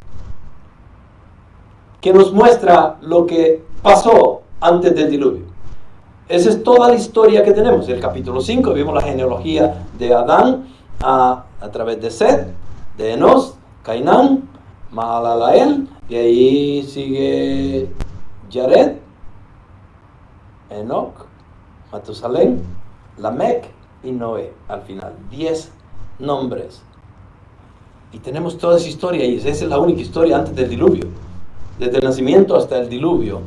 que nos muestra lo que pasó antes del diluvio. Esa es toda la historia que tenemos. El capítulo 5 vimos la genealogía de Adán a través de Set, de Enos, Cainán, Mahalaleel, y ahí sigue Jared, Enoch, Matusalén, Lamec y Noé al final. 10 nombres. Y tenemos toda esa historia, y esa es la única historia antes del diluvio. Desde el nacimiento hasta el diluvio.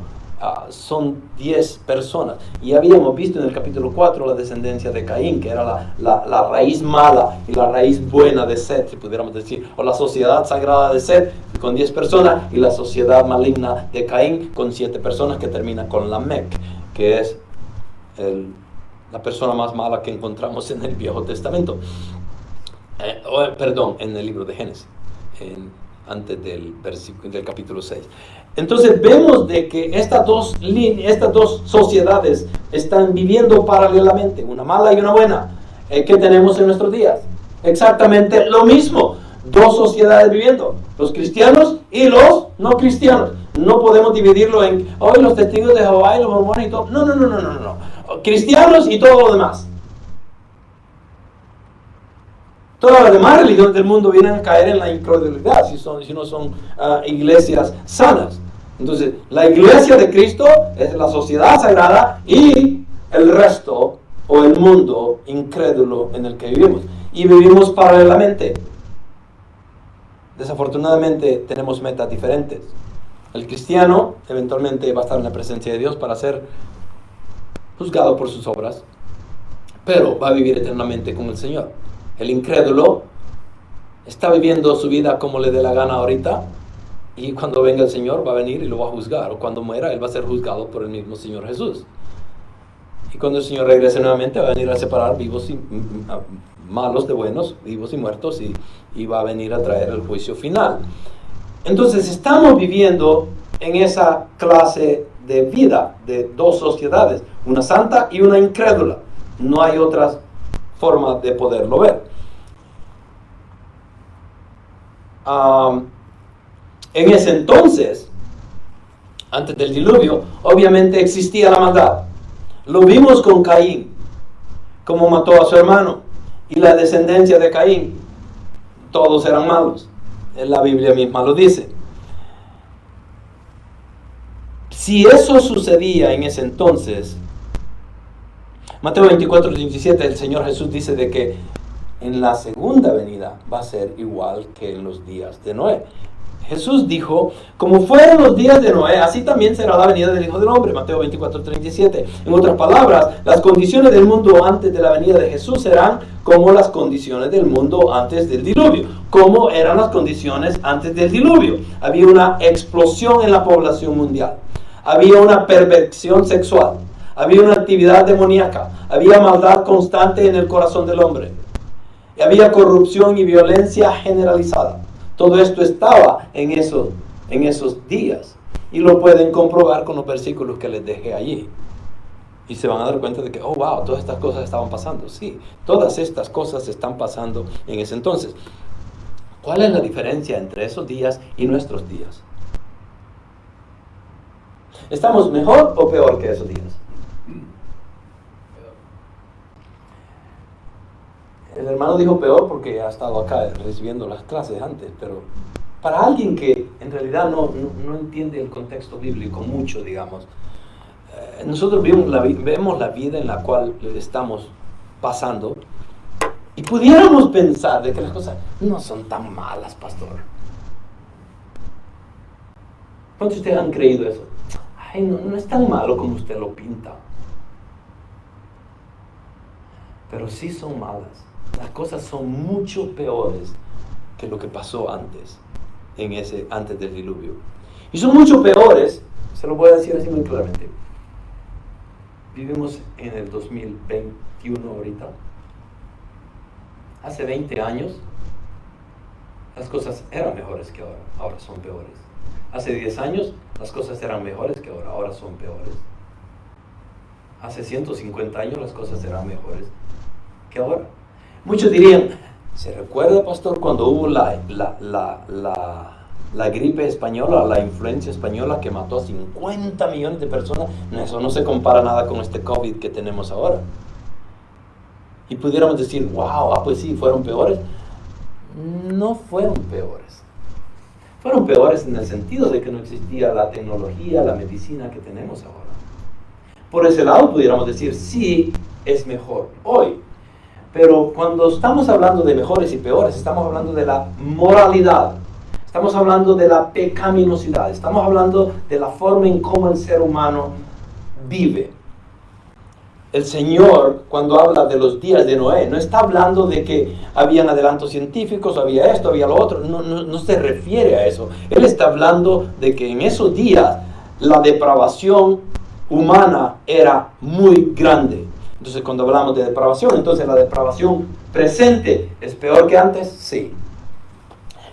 Son 10 personas. Y habíamos visto en el capítulo 4 la descendencia de Caín, que era la raíz mala y la raíz buena de Set, si pudiéramos decir, o la sociedad sagrada de Set con 10 personas, y la sociedad maligna de Caín con 7 personas, que termina con Lamec, que es la persona más mala que encontramos en el Viejo Testamento, en el libro de Génesis, antes del capítulo 6. Entonces vemos de que estas dos sociedades están viviendo paralelamente, una mala y una buena, que tenemos en nuestros días. Exactamente lo mismo, 2 sociedades viviendo, los cristianos y los no cristianos. no podemos dividirlo en hoy los testigos de Jehová y los mormones y todo. No. Cristianos y todo lo demás. Todas las demás religiones del mundo vienen a caer en la incredulidad si no son iglesias sanas. Entonces, la iglesia de Cristo es la sociedad sagrada y el resto o el mundo incrédulo en el que vivimos. Y vivimos paralelamente. Desafortunadamente tenemos metas diferentes. El cristiano eventualmente va a estar en la presencia de Dios para ser juzgado por sus obras, pero va a vivir eternamente con el Señor. El incrédulo está viviendo su vida como le dé la gana ahorita, y cuando venga el Señor va a venir y lo va a juzgar, o cuando muera él va a ser juzgado por el mismo Señor Jesús. Y cuando el Señor regrese nuevamente va a venir a separar vivos y malos de buenos, vivos y muertos, y va a venir a traer el juicio final. Entonces estamos viviendo en esa clase de vida de dos sociedades, una santa y una incrédula. No hay otra forma de poderlo ver. En ese entonces, antes del diluvio, obviamente existía la maldad. Lo vimos con Caín, como mató a su hermano, y la descendencia de Caín, todos eran malos. La Biblia misma lo dice. Si eso sucedía en ese entonces, Mateo 24:17, el Señor Jesús dice de que en la segunda venida va a ser igual que en los días de Noé. Jesús dijo, como fueron los días de Noé, así también será la venida del Hijo del Hombre. Mateo 24:37. En otras palabras, las condiciones del mundo antes de la venida de Jesús serán como las condiciones del mundo antes del diluvio. ¿Cómo eran las condiciones antes del diluvio? Había una explosión en la población mundial. Había una perversión sexual. Había una actividad demoníaca. Había maldad constante en el corazón del hombre. Había corrupción y violencia generalizada. Todo esto estaba en esos días. Y lo pueden comprobar con los versículos que les dejé allí. Y se van a dar cuenta de que, oh wow, todas estas cosas estaban pasando. Sí, todas estas cosas están pasando en ese entonces. ¿Cuál es la diferencia entre esos días y nuestros días? ¿Estamos mejor o peor que esos días? El hermano dijo peor porque ha estado acá recibiendo las clases antes, pero para alguien que en realidad no entiende el contexto bíblico mucho, digamos, nosotros vemos la vida en la cual estamos pasando y pudiéramos pensar de que las cosas no son tan malas, pastor. ¿Cuántos de ustedes han creído eso? Ay, no es tan malo como usted lo pinta. Pero sí son malas. Las cosas son mucho peores que lo que pasó antes del diluvio. Y son mucho peores, se lo voy a decir así muy claramente. Vivimos en el 2021 ahorita. Hace 20 años, las cosas eran mejores que ahora son peores. Hace 10 años, las cosas eran mejores que ahora son peores. Hace 150 años, las cosas eran mejores que ahora. Muchos dirían, ¿se recuerda, pastor, cuando hubo la gripe española, la influencia española que mató a 50 millones de personas? Eso no se compara nada con este COVID que tenemos ahora. Y pudiéramos decir, wow, pues sí, ¿fueron peores? No fueron peores. Fueron peores en el sentido de que no existía la tecnología, la medicina que tenemos ahora. Por ese lado pudiéramos decir, sí, es mejor hoy. Pero cuando estamos hablando de mejores y peores, estamos hablando de la moralidad, estamos hablando de la pecaminosidad, estamos hablando de la forma en cómo el ser humano vive. El Señor, cuando habla de los días de Noé, no está hablando de que habían adelantos científicos, había esto, había lo otro, no se refiere a eso. Él está hablando de que en esos días la depravación humana era muy grande. Entonces, cuando hablamos de depravación, entonces la depravación presente es peor que antes, sí.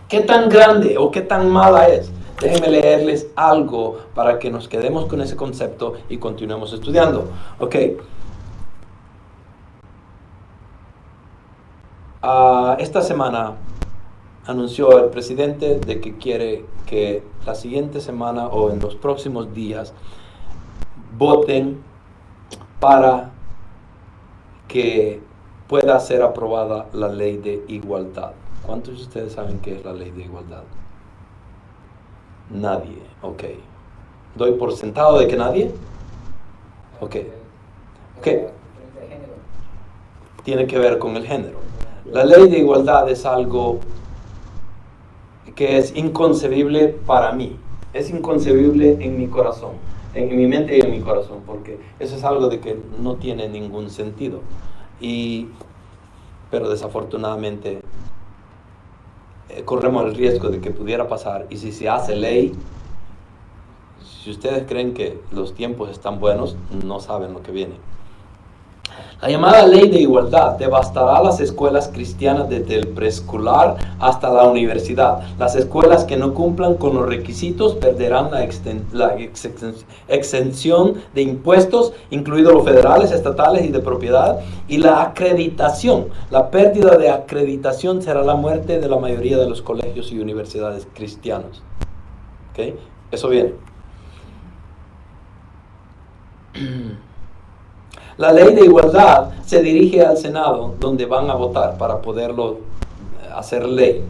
¿Qué tan grande o qué tan mala es? Déjenme leerles algo para que nos quedemos con ese concepto y continuemos estudiando. Ok. Esta semana anunció el presidente de que quiere que la siguiente semana o en los próximos días voten para que pueda ser aprobada la ley de igualdad. ¿Cuántos de ustedes saben qué es la ley de igualdad? Nadie, ok. ¿Doy por sentado de que nadie? Ok. ¿Qué? Tiene que ver con el género. La ley de igualdad es algo que es inconcebible para mí. Es inconcebible en mi corazón, en mi mente y en mi corazón, porque eso es algo de que no tiene ningún sentido. Pero desafortunadamente corremos el riesgo de que pudiera pasar, y si se hace ley, si ustedes creen que los tiempos están buenos, no saben lo que viene. La llamada ley de igualdad devastará las escuelas cristianas desde el preescolar hasta la universidad. Las escuelas que no cumplan con los requisitos perderán la exención de impuestos, incluidos los federales, estatales y de propiedad, y la acreditación. La pérdida de acreditación será la muerte de la mayoría de los colegios y universidades cristianos. ¿Okay? Eso viene. La ley de igualdad se dirige al Senado, donde van a votar para poderlo hacer ley.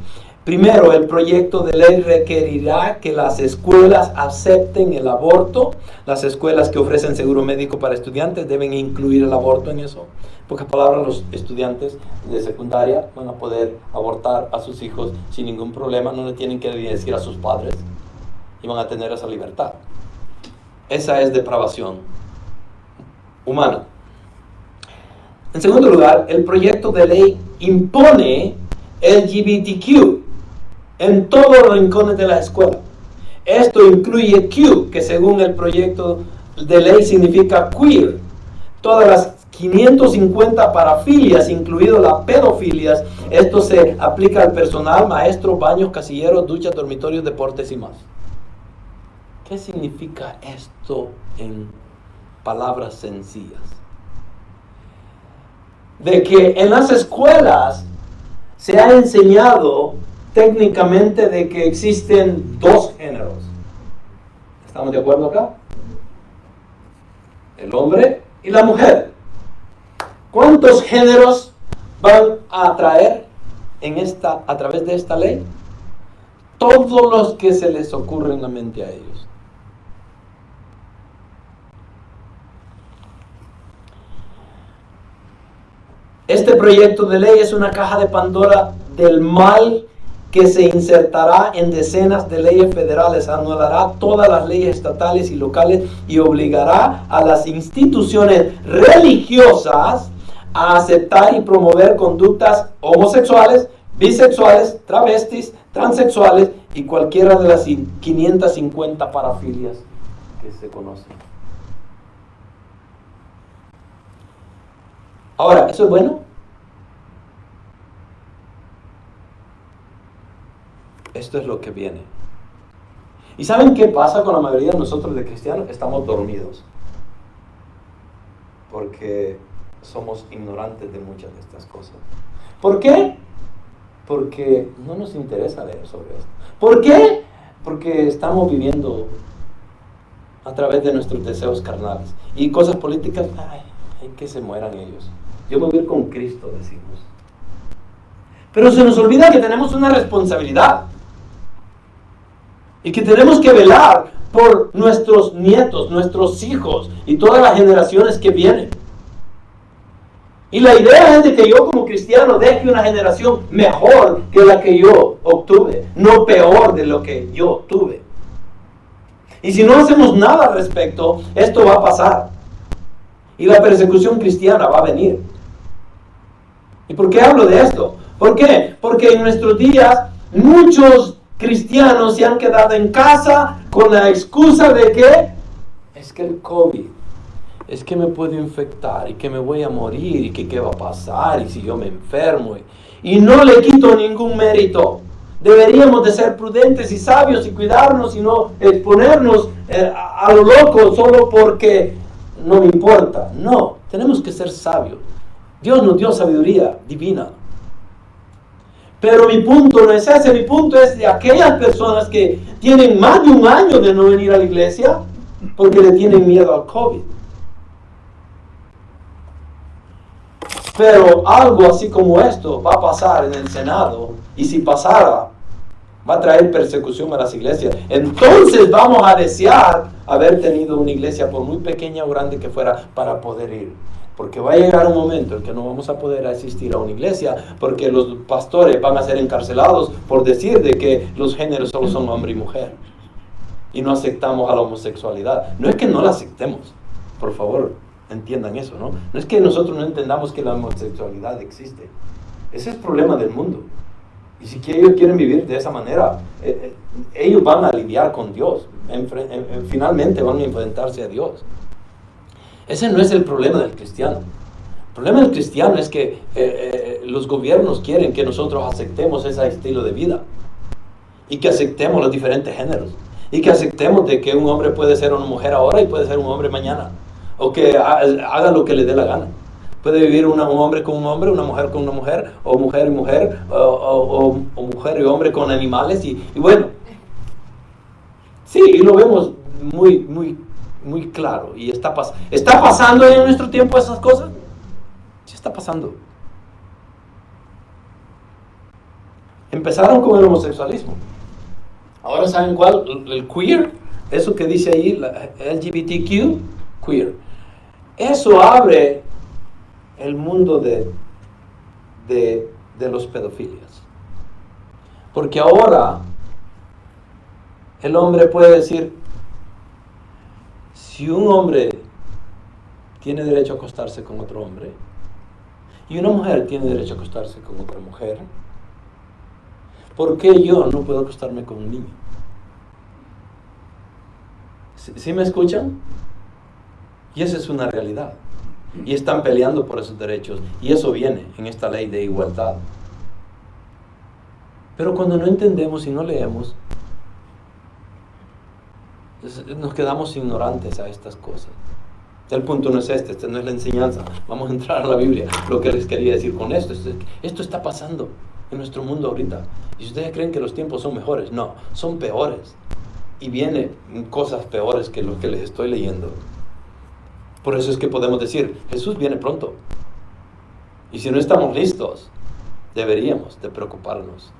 Primero, el proyecto de ley requerirá que las escuelas acepten el aborto. Las escuelas que ofrecen seguro médico para estudiantes deben incluir el aborto en eso. En pocas palabras, los estudiantes de secundaria van a poder abortar a sus hijos sin ningún problema. No le tienen que decir a sus padres y van a tener esa libertad. Esa es depravación humana. En segundo lugar, el proyecto de ley impone LGBTQ en todos los rincones de la escuela. Esto incluye Q, que según el proyecto de ley significa queer. Todas las 550 parafilias, incluido las pedofilias. Esto se aplica al personal, maestros, baños, casilleros, duchas, dormitorios, deportes y más. ¿Qué significa esto en palabras sencillas? De que en las escuelas se ha enseñado técnicamente de que existen dos géneros. ¿Estamos de acuerdo acá? El hombre y la mujer. ¿Cuántos géneros van a traer a través de esta ley? Todos los que se les ocurre en la mente a ellos. Este proyecto de ley es una caja de Pandora del mal que se insertará en decenas de leyes federales, anulará todas las leyes estatales y locales y obligará a las instituciones religiosas a aceptar y promover conductas homosexuales, bisexuales, travestis, transexuales y cualquiera de las 550 parafilias que se conocen. Ahora, ¿eso es bueno? Esto es lo que viene. ¿Y saben qué pasa con la mayoría de nosotros de cristianos? Estamos dormidos. Porque somos ignorantes de muchas de estas cosas. ¿Por qué? Porque no nos interesa leer sobre esto. ¿Por qué? Porque estamos viviendo a través de nuestros deseos carnales. Y cosas políticas, hay que se mueran ellos. Yo me voy a ir con Cristo, decimos. Pero se nos olvida que tenemos una responsabilidad. Y que tenemos que velar por nuestros nietos, nuestros hijos y todas las generaciones que vienen. Y la idea es de que yo como cristiano deje una generación mejor que la que yo obtuve, no peor de lo que yo tuve. Y si no hacemos nada al respecto, esto va a pasar. Y la persecución cristiana va a venir. ¿Y por qué hablo de esto? ¿Por qué? Porque en nuestros días muchos cristianos se han quedado en casa con la excusa de que es que el COVID, es que me puedo infectar y que me voy a morir y que qué va a pasar y si yo me enfermo. Y no le quito ningún mérito. Deberíamos de ser prudentes y sabios y cuidarnos y no exponernos a lo loco solo porque no me importa. No, tenemos que ser sabios. Dios nos dio sabiduría divina. Pero mi punto no es ese, mi punto es de aquellas personas que tienen más de un año de no venir a la iglesia porque le tienen miedo al COVID. Pero algo así como esto va a pasar en el Senado, y si pasara, va a traer persecución a las iglesias. Entonces vamos a desear haber tenido una iglesia, por muy pequeña o grande que fuera, para poder ir. Porque va a llegar un momento en que no vamos a poder asistir a una iglesia, porque los pastores van a ser encarcelados por decir de que los géneros solo son hombre y mujer. Y no aceptamos a la homosexualidad. No es que no la aceptemos, por favor, entiendan eso, ¿no? No es que nosotros no entendamos que la homosexualidad existe. Ese es el problema del mundo. Y si ellos quieren vivir de esa manera, ellos van a lidiar con Dios. Finalmente van a enfrentarse a Dios. Ese no es el problema del cristiano. El problema del cristiano es que los gobiernos quieren que nosotros aceptemos ese estilo de vida. Y que aceptemos los diferentes géneros. Y que aceptemos de que un hombre puede ser una mujer ahora y puede ser un hombre mañana. O que haga lo que le dé la gana. Puede vivir un hombre con un hombre, una mujer con una mujer, o mujer y mujer, o mujer y hombre con animales, y bueno. Sí, y lo vemos muy claro, y ¿está pasando en nuestro tiempo esas cosas? Sí está pasando. Empezaron con el homosexualismo. Ahora ¿saben cuál? El queer, eso que dice ahí, la LGBTQ, queer. Eso abre el mundo de los pedofilias. Porque ahora el hombre puede decir, si un hombre tiene derecho a acostarse con otro hombre y una mujer tiene derecho a acostarse con otra mujer, ¿por qué yo no puedo acostarme con un niño? ¿Sí me escuchan? Y esa es una realidad. Y están peleando por esos derechos. Y eso viene en esta ley de igualdad. Pero cuando no entendemos y no leemos, nos quedamos ignorantes a estas cosas. El punto no es este no es la enseñanza. Vamos a entrar a la Biblia. Lo que les quería decir con esto es que esto está pasando en nuestro mundo ahorita. Y si ustedes creen que los tiempos son mejores, no, son peores. Y vienen cosas peores que lo que les estoy leyendo. Por eso es que podemos decir, Jesús viene pronto. Y si no estamos listos, deberíamos de preocuparnos.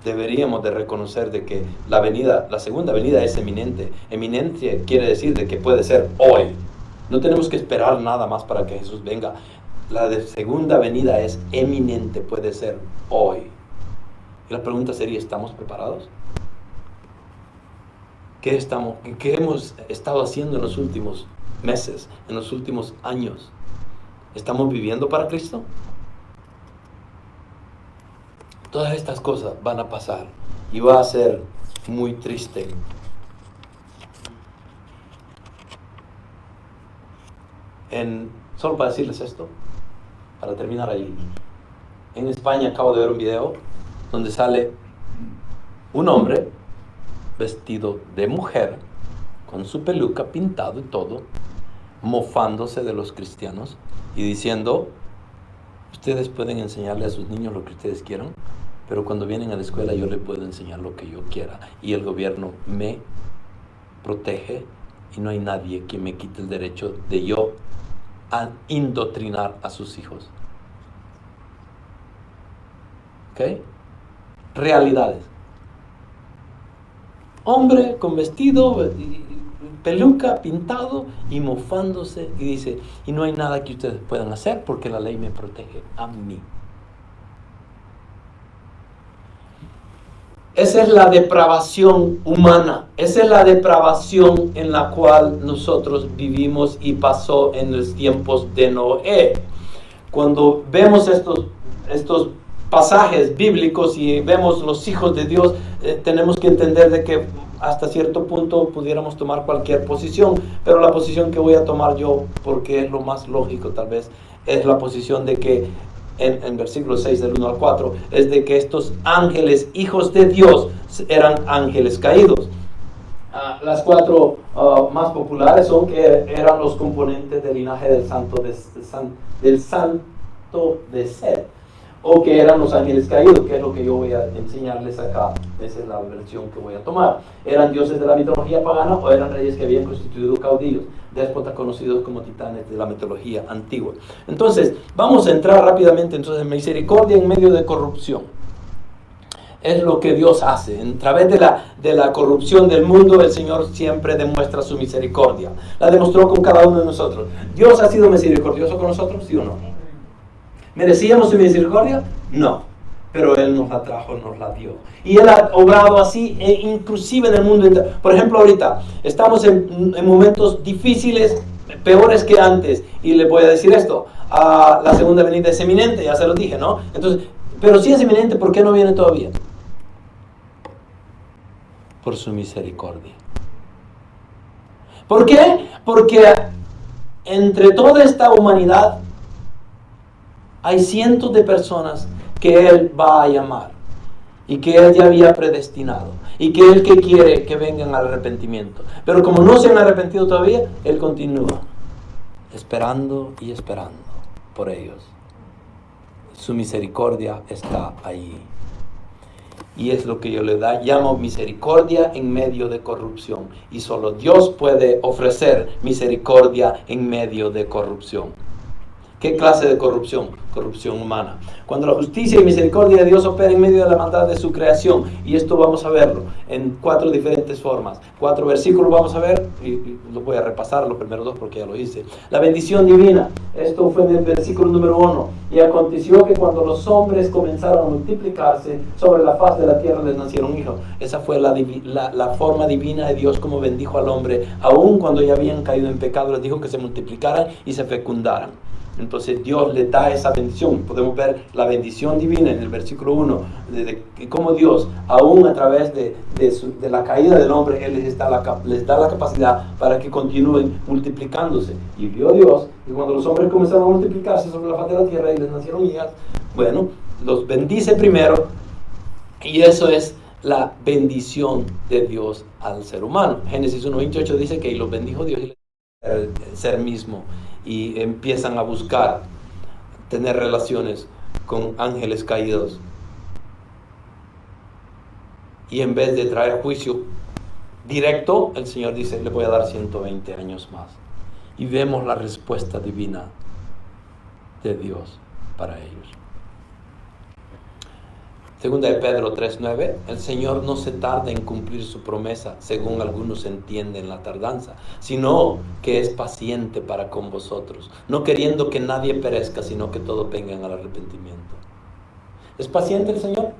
Deberíamos de reconocer de que la segunda venida es eminente. Eminente quiere decir de que puede ser hoy. No tenemos que esperar nada más para que Jesús venga. La segunda venida es eminente, puede ser hoy. Y la pregunta sería, ¿estamos preparados? ¿Qué hemos estado haciendo en los últimos meses, en los últimos años? ¿Estamos viviendo para Cristo? Todas estas cosas van a pasar y va a ser muy triste. Solo para decirles esto, para terminar ahí. En España acabo de ver un video donde sale un hombre vestido de mujer, con su peluca pintado y todo, mofándose de los cristianos y diciendo, ustedes pueden enseñarle a sus niños lo que ustedes quieran, pero cuando vienen a la escuela yo les puedo enseñar lo que yo quiera y el gobierno me protege y no hay nadie que me quite el derecho de yo a indoctrinar a sus hijos. ¿Ok? Realidades. Hombre con vestido, peluca, pintado y mofándose y dice, y no hay nada que ustedes puedan hacer porque la ley me protege a mí. Esa es la depravación humana, esa es la depravación en la cual nosotros vivimos y pasó en los tiempos de Noé. Cuando vemos estos pasajes bíblicos y vemos los hijos de Dios, tenemos que entender de que hasta cierto punto pudiéramos tomar cualquier posición, pero la posición que voy a tomar yo, porque es lo más lógico tal vez, es la posición de que en versículo 6 del 1 al 4, es de que estos ángeles, hijos de Dios, eran ángeles caídos. Las cuatro más populares son que eran los componentes del linaje del santo de Seth. o que eran los ángeles caídos, que es lo que yo voy a enseñarles acá. Esa es la versión que voy a tomar. ¿Eran dioses de la mitología pagana o eran reyes que habían constituido caudillos, déspotas conocidos como titanes de la mitología antigua? Entonces, vamos a entrar rápidamente entonces en misericordia en medio de corrupción. Es lo que Dios hace. A través de la corrupción del mundo, el Señor siempre demuestra su misericordia. La demostró con cada uno de nosotros. ¿Dios ha sido misericordioso con nosotros, sí o no? ¿Merecíamos su misericordia? No. Pero Él nos la trajo, nos la dio. Y Él ha obrado así, inclusive en el mundo entero. Por ejemplo, ahorita estamos en momentos difíciles, peores que antes. Y les voy a decir esto. La segunda venida es eminente, ya se lo dije, ¿no? Entonces, pero si es eminente, ¿por qué no viene todavía? Por su misericordia. ¿Por qué? Porque entre toda esta humanidad hay cientos de personas que Él va a llamar y que Él ya había predestinado y que Él que quiere que vengan al arrepentimiento. Pero como no se han arrepentido todavía, Él continúa esperando y esperando por ellos. Su misericordia está ahí. Y es lo que yo le llamo misericordia en medio de corrupción. Y solo Dios puede ofrecer misericordia en medio de corrupción. ¿Qué clase de corrupción? Corrupción humana. Cuando la justicia y misericordia de Dios opera en medio de la maldad de su creación. Y esto vamos a verlo en 4 diferentes formas. 4 versículos vamos a ver, y los voy a repasar, los primeros 2 porque ya lo hice. La bendición divina. Esto fue en el versículo número 1. Y aconteció que cuando los hombres comenzaron a multiplicarse, sobre la faz de la tierra les nacieron hijos. Esa fue la forma divina de Dios como bendijo al hombre. Aun cuando ya habían caído en pecado, les dijo que se multiplicaran y se fecundaran. Entonces Dios le da esa bendición. Podemos ver la bendición divina en el versículo 1, de cómo Dios, aún a través de la caída del hombre, Él les da la capacidad para que continúen multiplicándose. Y vio Dios que cuando los hombres comenzaron a multiplicarse sobre la faz de la tierra y les nacieron hijas, bueno, los bendice primero, y eso es la bendición de Dios al ser humano. Génesis 1:28 dice que los bendijo Dios y el ser mismo. Y empiezan a buscar tener relaciones con ángeles caídos. Y en vez de traer juicio directo, el Señor dice, le voy a dar 120 años más. Y vemos la respuesta divina de Dios para ellos. Segunda de Pedro 3:9, el Señor no se tarda en cumplir su promesa, según algunos entienden la tardanza, sino que es paciente para con vosotros, no queriendo que nadie perezca, sino que todos vengan al arrepentimiento. ¿Es paciente el Señor?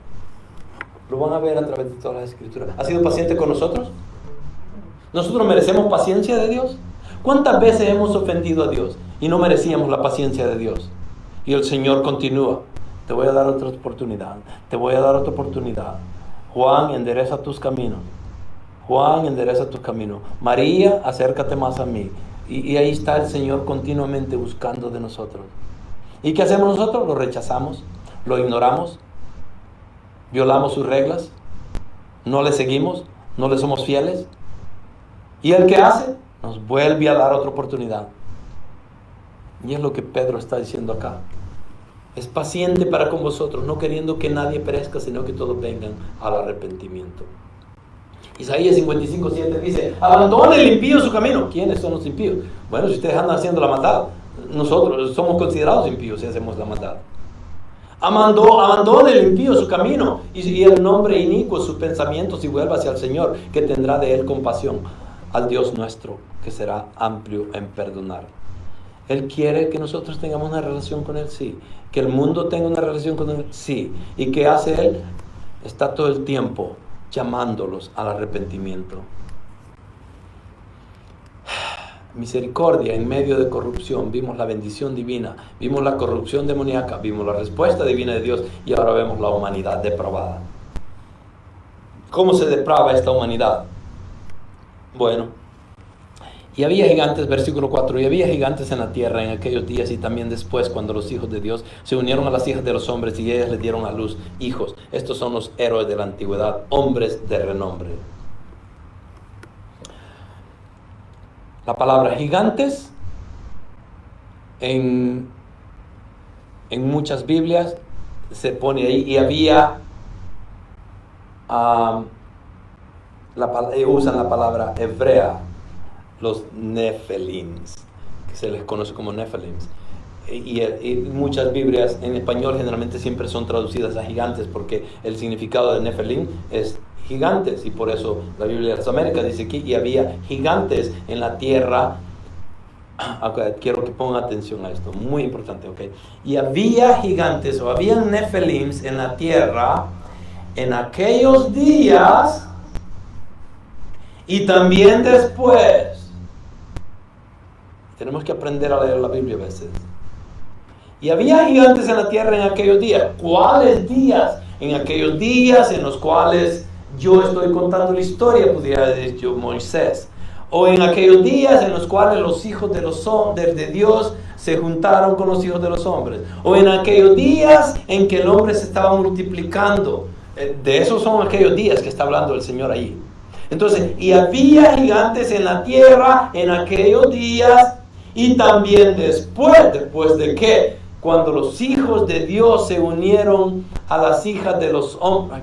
Lo van a ver a través de todas las Escrituras. ¿Ha sido paciente con nosotros? ¿Nosotros merecemos paciencia de Dios? ¿Cuántas veces hemos ofendido a Dios y no merecíamos la paciencia de Dios? Y el Señor continúa. Te voy a dar otra oportunidad. Te voy a dar otra oportunidad. Juan, endereza tus caminos. Juan, endereza tus caminos. María, acércate más a mí. Y ahí está el Señor continuamente buscando de nosotros. ¿Y qué hacemos nosotros? Lo rechazamos, lo ignoramos, violamos sus reglas, no le seguimos, no le somos fieles. ¿Y el que hace? Nos vuelve a dar otra oportunidad. Y es lo que Pedro está diciendo acá. Es paciente para con vosotros, no queriendo que nadie perezca, sino que todos vengan al arrepentimiento. Isaías 55:7 dice, abandone el impío su camino. ¿Quiénes son los impíos? Bueno, si ustedes andan haciendo la maldad, nosotros somos considerados impíos si hacemos la maldad. Abandone el impío su camino y el hombre inicuo sus pensamientos y vuelva hacia el Señor, que tendrá de él compasión, al Dios nuestro, que será amplio en perdonar. Él quiere que nosotros tengamos una relación con Él, sí. Que el mundo tenga una relación con Él, sí. ¿Y qué hace Él? Está todo el tiempo llamándolos al arrepentimiento. Misericordia en medio de corrupción. Vimos la bendición divina, vimos la corrupción demoníaca, vimos la respuesta divina de Dios y ahora vemos la humanidad depravada. ¿Cómo se deprava esta humanidad? Bueno, y había gigantes, versículo 4, y había gigantes en la tierra en aquellos días y también después, cuando los hijos de Dios se unieron a las hijas de los hombres y ellas les dieron a luz hijos. Estos son los héroes de la antigüedad, hombres de renombre. La palabra gigantes en muchas Biblias se pone ahí, y había, usan la palabra hebrea, los Nefelims, que se les conoce como Nefelims. Y muchas Biblias en español generalmente siempre son traducidas a gigantes, porque el significado de Nefelim es gigantes, y por eso la Biblia de las Américas dice aquí, y había gigantes en la tierra. Okay, quiero que pongan atención a esto, muy importante, ¿ok? Y había gigantes, o habían Nefelims en la tierra en aquellos días, y también después. Tenemos que aprender a leer la Biblia a veces. Y había gigantes en la tierra en aquellos días. ¿Cuáles días? En aquellos días en los cuales yo estoy contando la historia, pudiera decir yo, Moisés. O en aquellos días en los cuales los hijos de Dios se juntaron con los hijos de los hombres. O en aquellos días en que el hombre se estaba multiplicando. De esos son aquellos días que está hablando el Señor ahí. Entonces, y había gigantes en la tierra en aquellos días, y también después de que, cuando los hijos de Dios se unieron a las hijas de los hombres,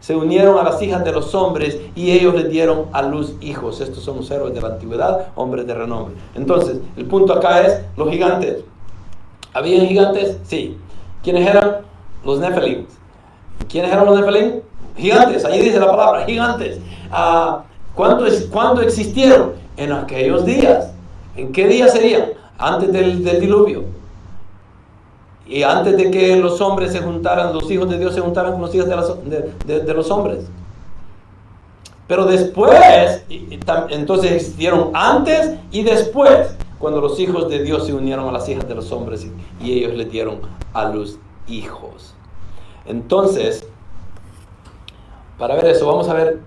se unieron a las hijas de los hombres, y ellos les dieron a luz hijos. Estos son los héroes de la antigüedad, hombres de renombre. Entonces, el punto acá es los gigantes. ¿Habían gigantes? Sí. ¿Quiénes eran? Los Nefelim. ¿Quiénes eran los Nefelim? Gigantes, ahí dice la palabra, gigantes. ¿Cuándo existieron? En aquellos días. ¿En qué días serían? Antes del diluvio. Y antes de que los hombres se juntaran, los hijos de Dios se juntaran con los hijos de los hombres. Pero después, entonces existieron antes y después, cuando los hijos de Dios se unieron a las hijas de los hombres, y ellos les dieron a luz hijos. Entonces, para ver eso, vamos a ver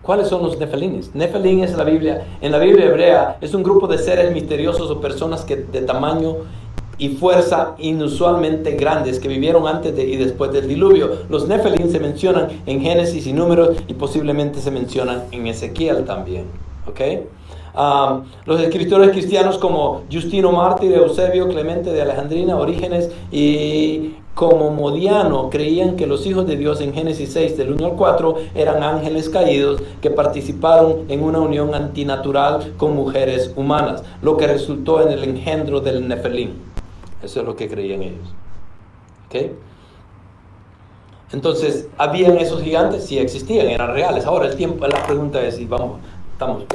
¿cuáles son los Nefelims? Nefelim es en la Biblia hebrea, es un grupo de seres misteriosos o personas de tamaño y fuerza inusualmente grandes, que vivieron antes y después del diluvio. Los Nefelim se mencionan en Génesis y Números, y posiblemente se mencionan en Ezequiel también. ¿Okay? Los escritores cristianos como Justino Mártir, Eusebio, Clemente de Alejandrina, Orígenes y como Modiano creían que los hijos de Dios en Génesis 6 del 1 al 4 eran ángeles caídos que participaron en una unión antinatural con mujeres humanas, lo que resultó en el engendro del Nefelim. Eso es lo que creían ellos. ¿Okay? Entonces, ¿habían esos gigantes? Sí, existían, eran reales. Ahora el tiempo, la pregunta es, y estamos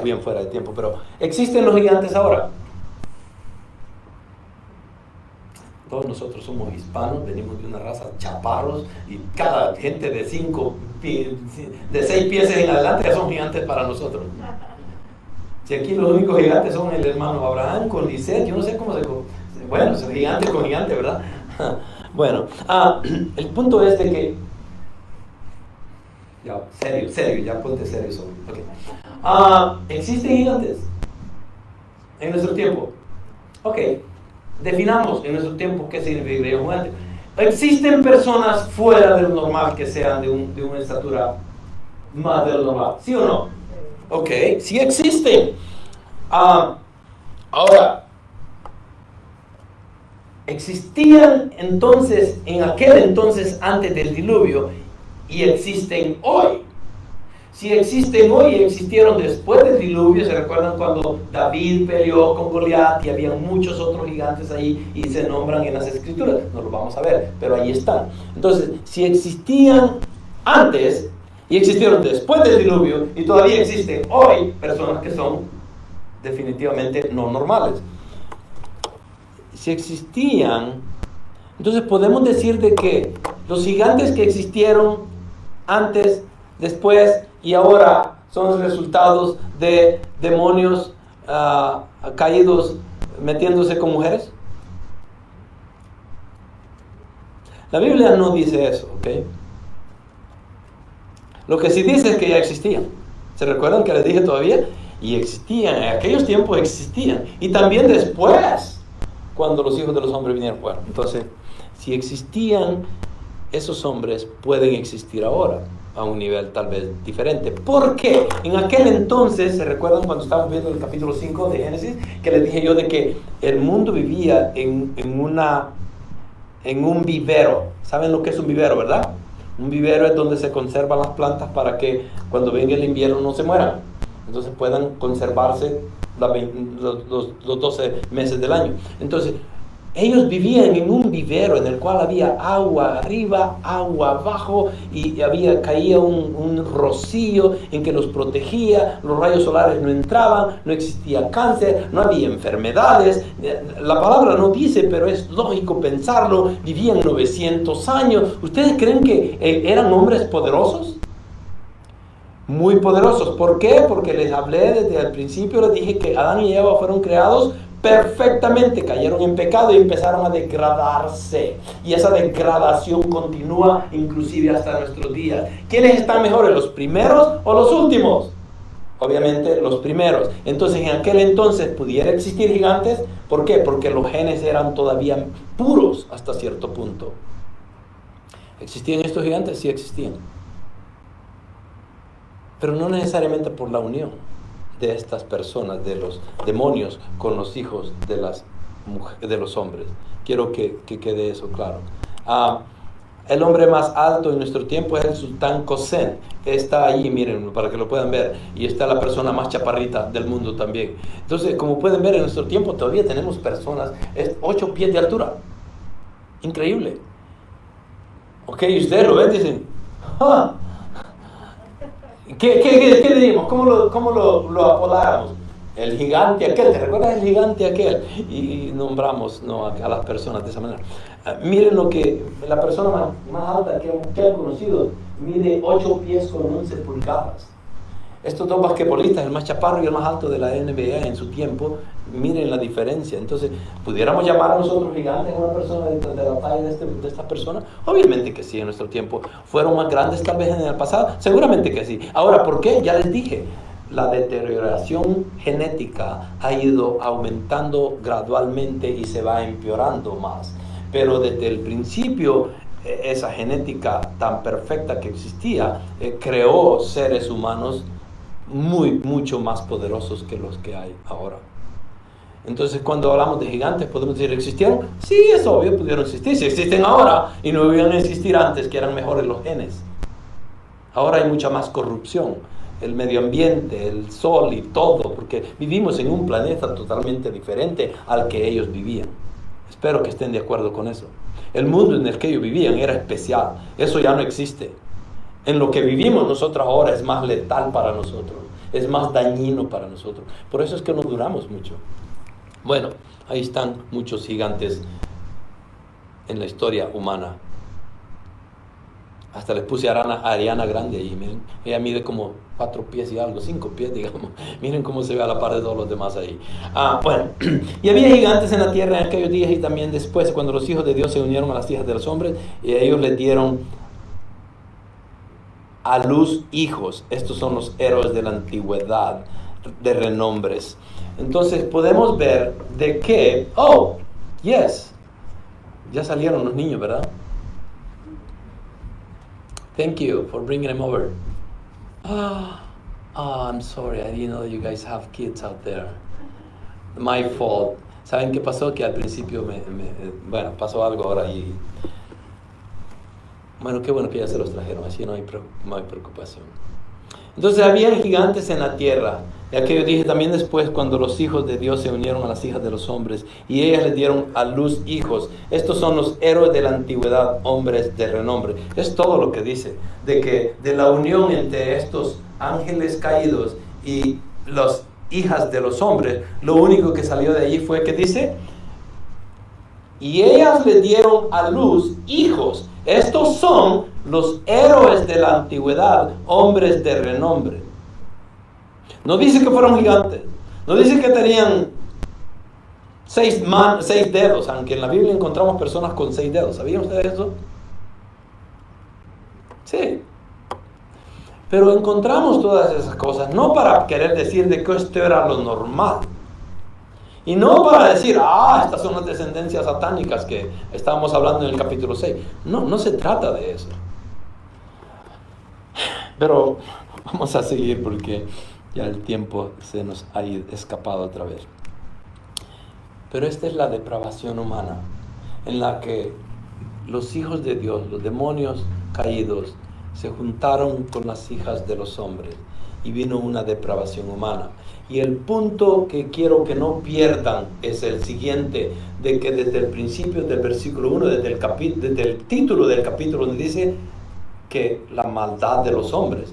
bien fuera de tiempo, pero ¿existen los gigantes ahora? Todos nosotros somos hispanos, venimos de una raza chaparros, y cada gente de 6 pies en adelante ya son gigantes para nosotros. Si aquí los únicos gigantes son el hermano Abraham con Lisette, yo no sé cómo bueno, es gigante con gigante, ¿verdad? Bueno, el punto es de que, ya, serio, ya ponte serio solo. Okay. ¿Existen gigantes en nuestro tiempo? Ok, definamos en nuestro tiempo qué significa un gigante. ¿Existen personas fuera de lo normal que sean de una estatura más de lo normal? ¿Sí o no? Ok, sí existen. Ahora, existían entonces, en aquel entonces antes del diluvio, y existen hoy. Si existen hoy y existieron después del diluvio, ¿se recuerdan cuando David peleó con Goliat y había muchos otros gigantes ahí y se nombran en las escrituras? No lo vamos a ver, pero ahí están. Entonces, si existían antes y existieron después del diluvio, y todavía existen hoy personas que son definitivamente no normales. Si existían, entonces podemos decir de que los gigantes que existieron antes, después y ahora son resultados de demonios caídos metiéndose con mujeres. La Biblia no dice eso, ¿ok? Lo que sí dice es que ya existían. ¿Se recuerdan que les dije todavía? Y existían, en aquellos tiempos existían. Y también después, cuando los hijos de los hombres vinieron. Bueno, entonces, si existían, esos hombres pueden existir ahora a un nivel tal vez diferente. ¿Por qué? En aquel entonces, ¿se recuerdan cuando estábamos viendo el capítulo 5 de Génesis? Que les dije yo de que el mundo vivía en en un vivero. ¿Saben lo que es un vivero, verdad? Un vivero es donde se conservan las plantas para que cuando venga el invierno no se mueran. Entonces puedan conservarse los 12 meses del año. Entonces, ellos vivían en un vivero en el cual había agua arriba, agua abajo, y caía un rocío en que los protegía, los rayos solares no entraban, no existía cáncer, no había enfermedades. La palabra no dice, pero es lógico pensarlo, vivían 900 años. ¿Ustedes creen que eran hombres poderosos? Muy poderosos. ¿Por qué? Porque les hablé desde el principio, les dije que Adán y Eva fueron creados perfectamente, cayeron en pecado y empezaron a degradarse. Y esa degradación continúa inclusive hasta nuestros días. ¿Quiénes están mejores, los primeros o los últimos? Obviamente los primeros. Entonces en aquel entonces pudiera existir gigantes. ¿Por qué? Porque los genes eran todavía puros hasta cierto punto. ¿Existían estos gigantes? Sí existían. Pero no necesariamente por la unión de estas personas, de los demonios, con los hijos de los hombres. Quiero que quede eso claro. El hombre más alto en nuestro tiempo es el sultán Qasem. Está allí, miren, para que lo puedan ver. Y está la persona más chaparrita del mundo también. Entonces, como pueden ver, en nuestro tiempo todavía tenemos personas, 8 pies de altura. Increíble. Ok, y ustedes lo ven y dicen, ¡ah! ¿Qué diríamos? ¿Cómo lo apodáramos? El gigante aquel, ¿te recuerdas el gigante aquel? Y nombramos a las personas de esa manera. Miren lo que la persona más alta que han conocido mide 8 pies con 11 pulgadas. Estos dos basquetbolistas, el más chaparro y el más alto de la NBA en su tiempo, miren la diferencia. Entonces, ¿pudiéramos llamar a nosotros gigantes a una persona de la talla de esta persona? Obviamente que sí, en nuestro tiempo. ¿Fueron más grandes tal vez en el pasado? Seguramente que sí. Ahora, ¿por qué? Ya les dije, la deterioración genética ha ido aumentando gradualmente y se va empeorando más. Pero desde el principio, esa genética tan perfecta que existía, creó seres humanos mucho más poderosos que los que hay ahora. Entonces, cuando hablamos de gigantes, podemos decir, ¿existieron? Sí, es obvio, pudieron existir. Si existen ahora y no debían existir antes, que eran mejores los genes. Ahora hay mucha más corrupción. El medio ambiente, el sol y todo, porque vivimos en un planeta totalmente diferente al que ellos vivían. Espero que estén de acuerdo con eso. El mundo en el que ellos vivían era especial. Eso ya no existe. En lo que vivimos nosotros ahora es más letal para nosotros, es más dañino para nosotros. Por eso es que no duramos mucho. Bueno, ahí están muchos gigantes en la historia humana. Hasta les puse a Ariana Grande ahí, miren. Ella mide como 4 pies y algo, 5 pies, digamos. Miren cómo se ve a la par de todos los demás ahí. Bueno, y había gigantes en la tierra en aquellos días y también después, cuando los hijos de Dios se unieron a las hijas de los hombres, y ellos les dieron a luz hijos. Estos son los héroes de la antigüedad, de renombres. Entonces podemos ver de que, ya salieron los niños, ¿verdad? Thank you for bringing them over. I'm sorry, I didn't know that you guys have kids out there. My fault. ¿Saben qué pasó? Que al principio pasó algo ahora y... Bueno, qué bueno que ya se los trajeron, así no hay preocupación. Entonces había gigantes en la tierra. Y aquello dije también después, cuando los hijos de Dios se unieron a las hijas de los hombres, y ellas les dieron a luz hijos. Estos son los héroes de la antigüedad, hombres de renombre. Es todo lo que dice, de que de la unión entre estos ángeles caídos y las hijas de los hombres, lo único que salió de allí fue que dice, y ellas le dieron a luz hijos. Estos son los héroes de la antigüedad, hombres de renombre. No dice que fueron gigantes. No dice que tenían 6 dedos, aunque en la Biblia encontramos personas con 6 dedos. ¿Sabían ustedes eso? Sí. Pero encontramos todas esas cosas, no para querer decir de que esto era lo normal. Y no para decir, estas son las descendencias satánicas que estábamos hablando en el capítulo 6. No se trata de eso. Pero vamos a seguir porque ya el tiempo se nos ha escapado otra vez. Pero esta es la depravación humana, en la que los hijos de Dios, los demonios caídos, se juntaron con las hijas de los hombres y vino una depravación humana. Y el punto que quiero que no pierdan es el siguiente, de que desde el principio del versículo 1, desde el título del capítulo, donde dice que la maldad de los hombres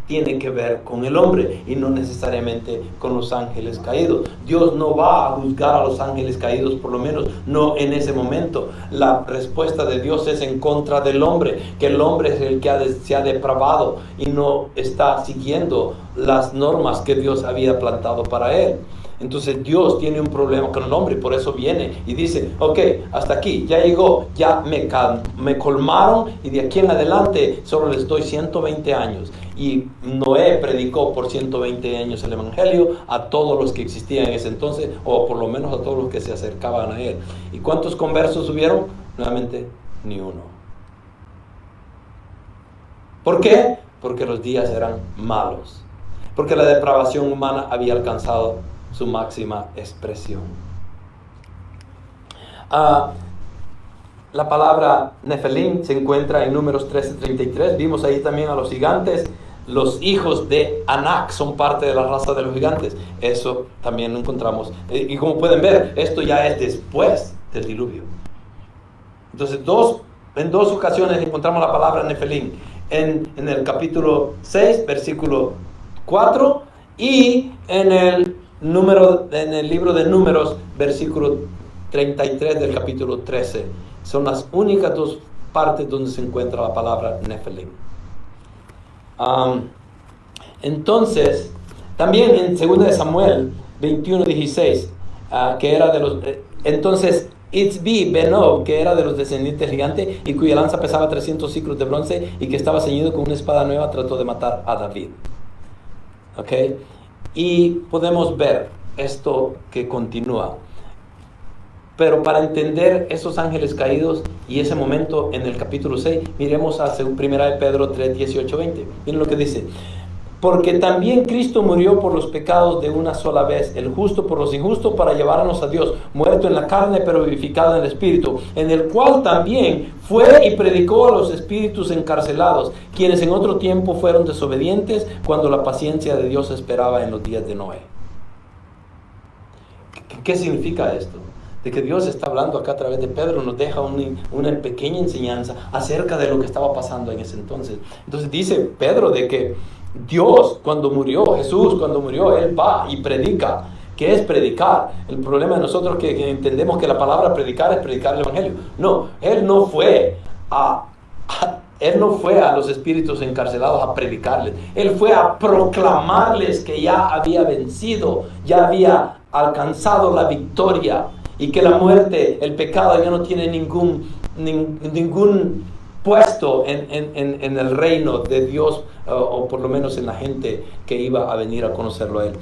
tiene que ver con el hombre y no necesariamente con los ángeles caídos. Dios no va a juzgar a los ángeles caídos, por lo menos no en ese momento. La respuesta de Dios es en contra del hombre, que el hombre es el que se ha depravado y no está siguiendo las normas que Dios había plantado para él. Entonces Dios tiene un problema con el hombre y por eso viene y dice, ok, hasta aquí, ya llegó, ya me colmaron y de aquí en adelante solo les doy 120 años. Y Noé predicó por 120 años el evangelio a todos los que existían en ese entonces, o por lo menos a todos los que se acercaban a él. ¿Y cuántos conversos hubieron? Nuevamente, ni uno. ¿Por qué? Porque los días eran malos. Porque la depravación humana había alcanzado su máxima expresión. La palabra Nefelim se encuentra en Números 13:33. Vimos ahí también a los gigantes. Los hijos de Anak son parte de la raza de los gigantes. Eso también lo encontramos. Y como pueden ver, esto ya es después del diluvio. Entonces, en dos ocasiones encontramos la palabra Nefelim. En el capítulo 6, versículo 4, y en el libro de Números, versículo 33 del capítulo 13. Son las únicas dos partes donde se encuentra la palabra Nefelim. Entonces, también en 2 de Samuel 21:16, que era de los... entonces, Itzbi Benob, que era de los descendientes gigantes y cuya lanza pesaba 300 ciclos de bronce y que estaba ceñido con una espada nueva, trató de matar a David. ¿Ok? Y podemos ver esto que continúa. Pero para entender esos ángeles caídos y ese momento en el capítulo 6, miremos a 1 de Pedro 3, 18, 20. Miren lo que dice. Porque también Cristo murió por los pecados de una sola vez, el justo por los injustos, para llevarnos a Dios, muerto en la carne pero vivificado en el Espíritu, en el cual también fue y predicó a los espíritus encarcelados, quienes en otro tiempo fueron desobedientes, cuando la paciencia de Dios esperaba en los días de Noé. ¿Qué significa esto? De que Dios está hablando acá a través de Pedro, nos deja una pequeña enseñanza acerca de lo que estaba pasando en ese entonces. Entonces dice Pedro de que Dios cuando murió, Jesús cuando murió, Él va y predica. ¿Qué es predicar? El problema de nosotros es que entendemos que la palabra predicar es predicar el evangelio. No, Él no fue a los espíritus encarcelados a predicarles. Él fue a proclamarles que ya había vencido, ya había alcanzado la victoria y que la muerte, el pecado ya no tiene ningún puesto en el reino de Dios, o por lo menos en la gente que iba a venir a conocerlo a Él.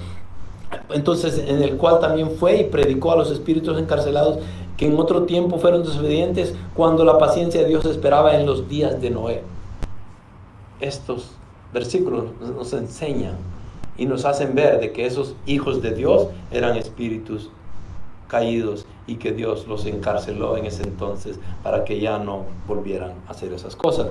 Entonces, en el cual también fue y predicó a los espíritus encarcelados que en otro tiempo fueron desobedientes, cuando la paciencia de Dios esperaba en los días de Noé. Estos versículos nos enseñan y nos hacen ver de que esos hijos de Dios eran espíritus caídos y que Dios los encarceló en ese entonces para que ya no volvieran a hacer esas cosas.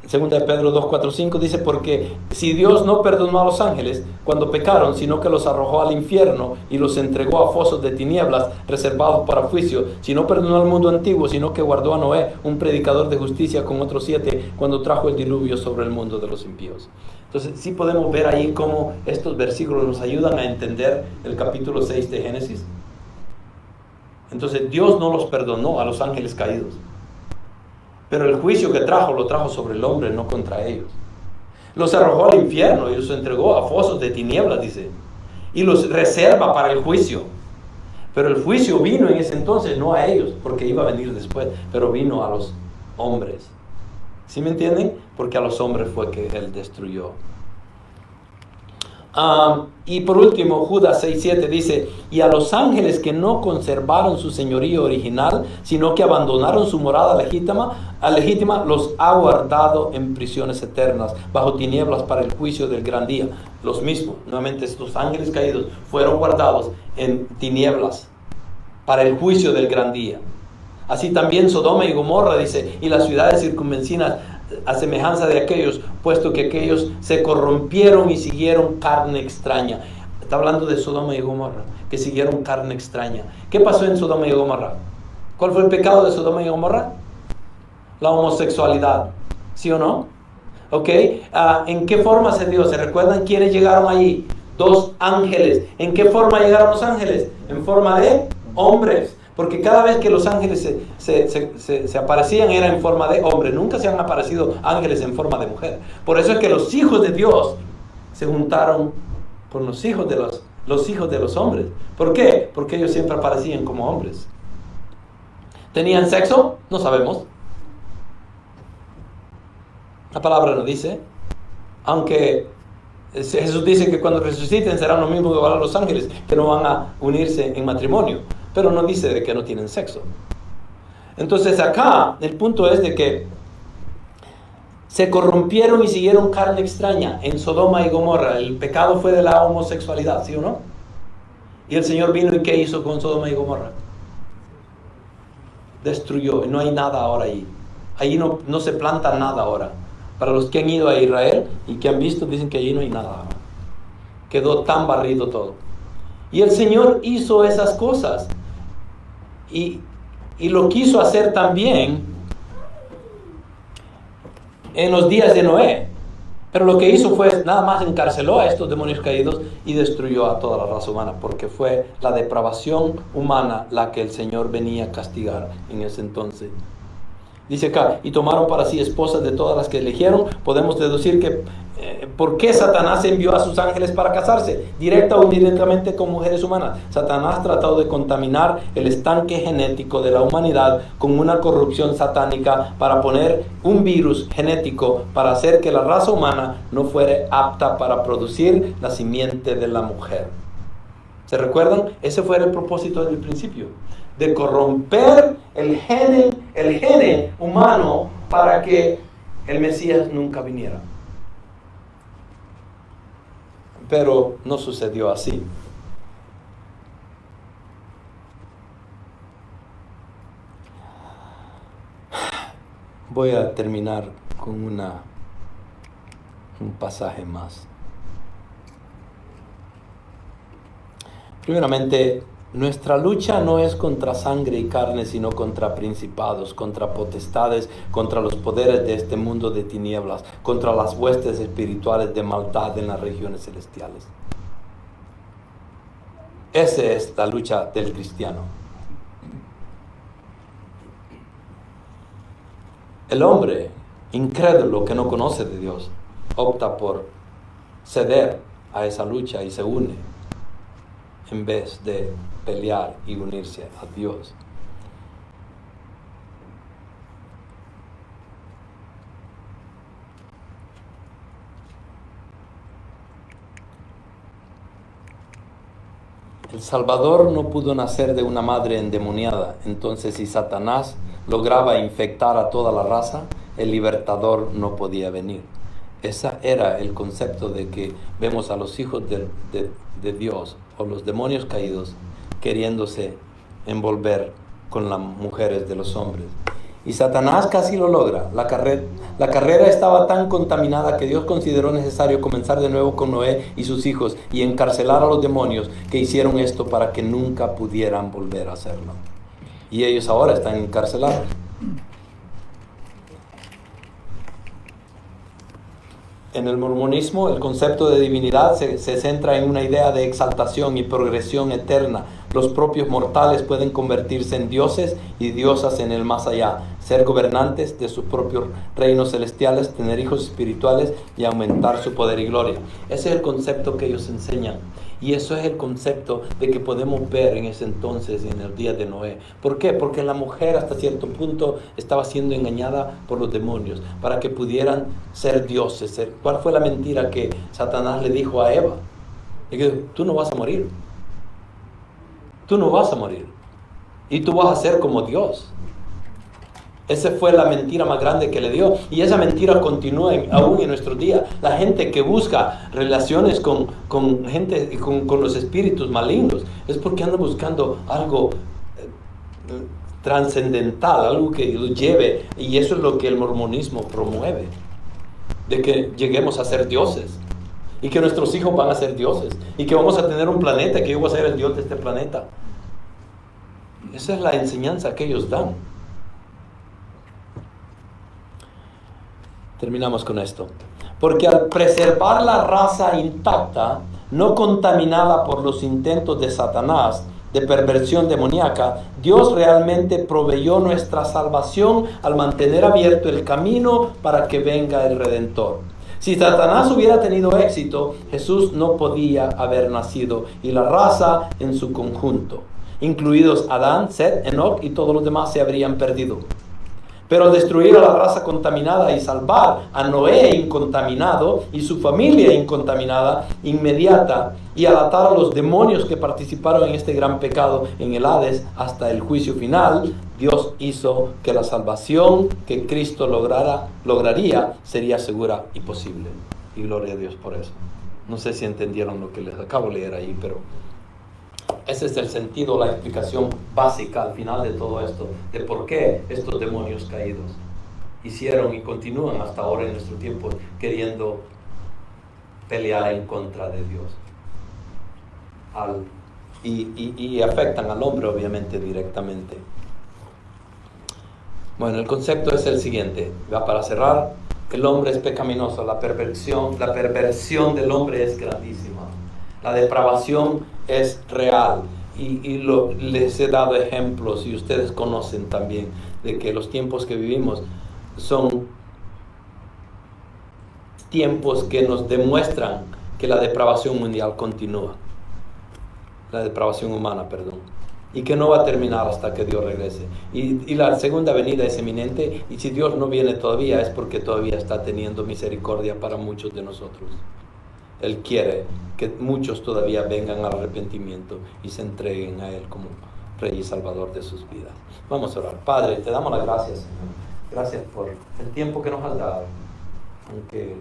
Segunda de Pedro 2, 4, 5 dice, porque si Dios no perdonó a los ángeles cuando pecaron, sino que los arrojó al infierno y los entregó a fosos de tinieblas reservados para juicio, si no perdonó al mundo antiguo, sino que guardó a Noé, un predicador de justicia, con otros 7, cuando trajo el diluvio sobre el mundo de los impíos. Entonces sí podemos ver ahí cómo estos versículos nos ayudan a entender el capítulo 6 de Génesis. Entonces Dios no los perdonó a los ángeles caídos, pero el juicio que trajo lo trajo sobre el hombre, no contra ellos. Los arrojó al infierno y los entregó a fosos de tinieblas, dice, y los reserva para el juicio. Pero el juicio vino en ese entonces, no a ellos, porque iba a venir después, pero vino a los hombres. ¿Sí me entienden? Porque a los hombres fue que Él destruyó. Y por último, Judas 6:7 dice, y a los ángeles que no conservaron su señorío original, sino que abandonaron su morada legítima, los ha guardado en prisiones eternas, bajo tinieblas para el juicio del gran día. Los mismos, nuevamente estos ángeles caídos fueron guardados en tinieblas para el juicio del gran día. Así también Sodoma y Gomorra, dice, y las ciudades circunvecinas, a semejanza de aquellos, puesto que aquellos se corrompieron y siguieron carne extraña. Está hablando de Sodoma y Gomorra, que siguieron carne extraña. ¿Qué pasó en Sodoma y Gomorra? ¿Cuál fue el pecado de Sodoma y Gomorra? La homosexualidad, ¿sí o no? ¿Ok? ¿En qué forma se dio? ¿Se recuerdan quiénes llegaron allí? 2 ángeles. ¿En qué forma llegaron los ángeles? En forma de hombres. Porque cada vez que los ángeles se aparecían era en forma de hombre. Nunca se han aparecido ángeles en forma de mujer. Por eso es que los hijos de Dios se juntaron con los hijos de los hombres. ¿Por qué? Porque ellos siempre aparecían como hombres. ¿Tenían sexo? No sabemos. La palabra nos dice. Aunque Jesús dice que cuando resuciten serán lo mismo que van los ángeles, que no van a unirse en matrimonio. Pero no dice de que no tienen sexo. Entonces acá el punto es de que se corrompieron y siguieron carne extraña en Sodoma y Gomorra. El pecado fue de la homosexualidad, ¿sí o no? Y el Señor vino y ¿qué hizo con Sodoma y Gomorra? Destruyó. No hay nada ahora ahí. Ahí no se planta nada ahora. Para los que han ido a Israel y que han visto, dicen que allí no hay nada ahora. Quedó tan barrido todo. Y el Señor hizo esas cosas. Y lo quiso hacer también en los días de Noé. Pero lo que hizo fue nada más encarceló a estos demonios caídos y destruyó a toda la raza humana, porque fue la depravación humana la que el Señor venía a castigar en ese entonces. Dice acá, y tomaron para sí esposas de todas las que eligieron. Podemos deducir que ¿por qué Satanás envió a sus ángeles para casarse? Directa o indirectamente con mujeres humanas. Satanás trató de contaminar el estanque genético de la humanidad con una corrupción satánica para poner un virus genético para hacer que la raza humana no fuera apta para producir la simiente de la mujer. ¿Se recuerdan? Ese fue el propósito desde el principio. De corromper el gene humano para que el Mesías nunca viniera. Pero no sucedió así. Voy a terminar con un pasaje más. Primeramente, nuestra lucha no es contra sangre y carne, sino contra principados, contra potestades, contra los poderes de este mundo de tinieblas, contra las huestes espirituales de maldad en las regiones celestiales. Esa es la lucha del cristiano. El hombre incrédulo que no conoce de Dios opta por ceder a esa lucha y se une en vez de pelear y unirse a Dios. El Salvador no pudo nacer de una madre endemoniada. Entonces, si Satanás lograba infectar a toda la raza, el libertador no podía venir. Ese era el concepto de que vemos a los hijos de Dios o los demonios caídos queriéndose envolver con las mujeres de los hombres. Y Satanás casi lo logra. La carrera estaba tan contaminada que Dios consideró necesario comenzar de nuevo con Noé y sus hijos y encarcelar a los demonios que hicieron esto para que nunca pudieran volver a hacerlo. Y ellos ahora están encarcelados. En el mormonismo, el concepto de divinidad se centra en una idea de exaltación y progresión eterna. Los propios mortales pueden convertirse en dioses y diosas en el más allá, ser gobernantes de sus propios reinos celestiales, tener hijos espirituales y aumentar su poder y gloria. Ese es el concepto que ellos enseñan. Y eso es el concepto de que podemos ver en ese entonces, en el día de Noé. ¿Por qué? Porque la mujer hasta cierto punto estaba siendo engañada por los demonios para que pudieran ser dioses. ¿Cuál fue la mentira que Satanás le dijo a Eva? Le dijo, tú no vas a morir. Tú no vas a morir. Y tú vas a ser como Dios. Esa fue la mentira más grande que le dio. Y esa mentira continúa aún en nuestros días. La gente que busca relaciones con los espíritus malignos es porque anda buscando algo trascendental, algo que lo lleve, y eso es lo que el mormonismo promueve, de que lleguemos a ser dioses, y que nuestros hijos van a ser dioses, y que vamos a tener un planeta, que yo voy a ser el Dios de este planeta. Esa es la enseñanza que ellos dan. Terminamos con esto. Porque al preservar la raza intacta, no contaminada por los intentos de Satanás, de perversión demoníaca, Dios realmente proveyó nuestra salvación al mantener abierto el camino para que venga el Redentor. Si Satanás hubiera tenido éxito, Jesús no podía haber nacido, y la raza en su conjunto, incluidos Adán, Set, Enoc y todos los demás, se habrían perdido. Pero al destruir a la raza contaminada y salvar a Noé incontaminado y su familia incontaminada inmediata, y al atar a los demonios que participaron en este gran pecado en el Hades hasta el juicio final, Dios hizo que la salvación que Cristo lograría sería segura y posible. Y gloria a Dios por eso. No sé si entendieron lo que les acabo de leer ahí, pero ese es el sentido, la explicación básica al final de todo esto, de por qué estos demonios caídos hicieron y continúan hasta ahora en nuestro tiempo queriendo pelear en contra de Dios. Y afectan al hombre obviamente directamente. Bueno, el concepto es el siguiente, va para cerrar. El hombre es pecaminoso, la perversión del hombre es grandísima, la depravación es real, y les he dado ejemplos, y ustedes conocen también, de que los tiempos que vivimos son tiempos que nos demuestran que la depravación mundial continúa, la depravación humana, perdón, y que no va a terminar hasta que Dios regrese, y la segunda venida es eminente, y si Dios no viene todavía es porque todavía está teniendo misericordia para muchos de nosotros. Él quiere que muchos todavía vengan al arrepentimiento y se entreguen a Él como Rey y Salvador de sus vidas. Vamos a orar. Padre, te damos las gracias, Señor. Gracias por el tiempo que nos has dado. Aunque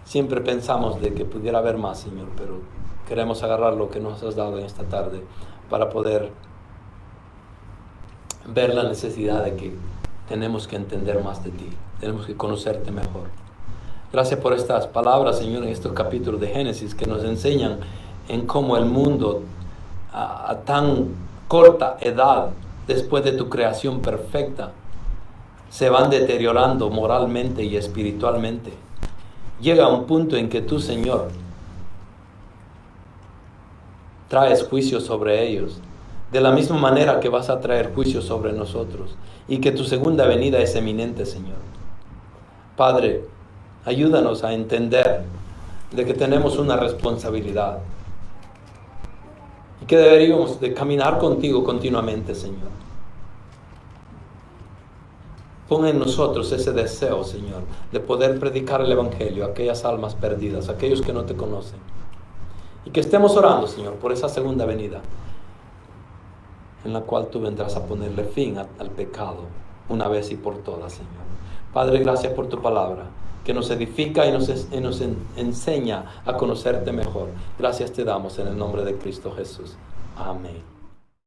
siempre pensamos de que pudiera haber más, Señor, pero queremos agarrar lo que nos has dado en esta tarde para poder ver la necesidad de que tenemos que entender más de ti. Tenemos que conocerte mejor. Gracias por estas palabras, Señor, en estos capítulos de Génesis que nos enseñan en cómo el mundo a tan corta edad, después de tu creación perfecta, se van deteriorando moralmente y espiritualmente. Llega un punto en que tú, Señor, traes juicio sobre ellos, de la misma manera que vas a traer juicio sobre nosotros, y que tu segunda venida es eminente, Señor. Padre, ayúdanos a entender de que tenemos una responsabilidad y que deberíamos de caminar contigo continuamente, Señor. Pon en nosotros ese deseo, Señor, de poder predicar el Evangelio a aquellas almas perdidas, a aquellos que no te conocen. Y que estemos orando, Señor, por esa segunda venida, en la cual tú vendrás a ponerle fin al pecado una vez y por todas, Señor. Padre, gracias por tu palabra, que nos edifica y nos enseña a conocerte mejor. Gracias te damos en el nombre de Cristo Jesús. Amén.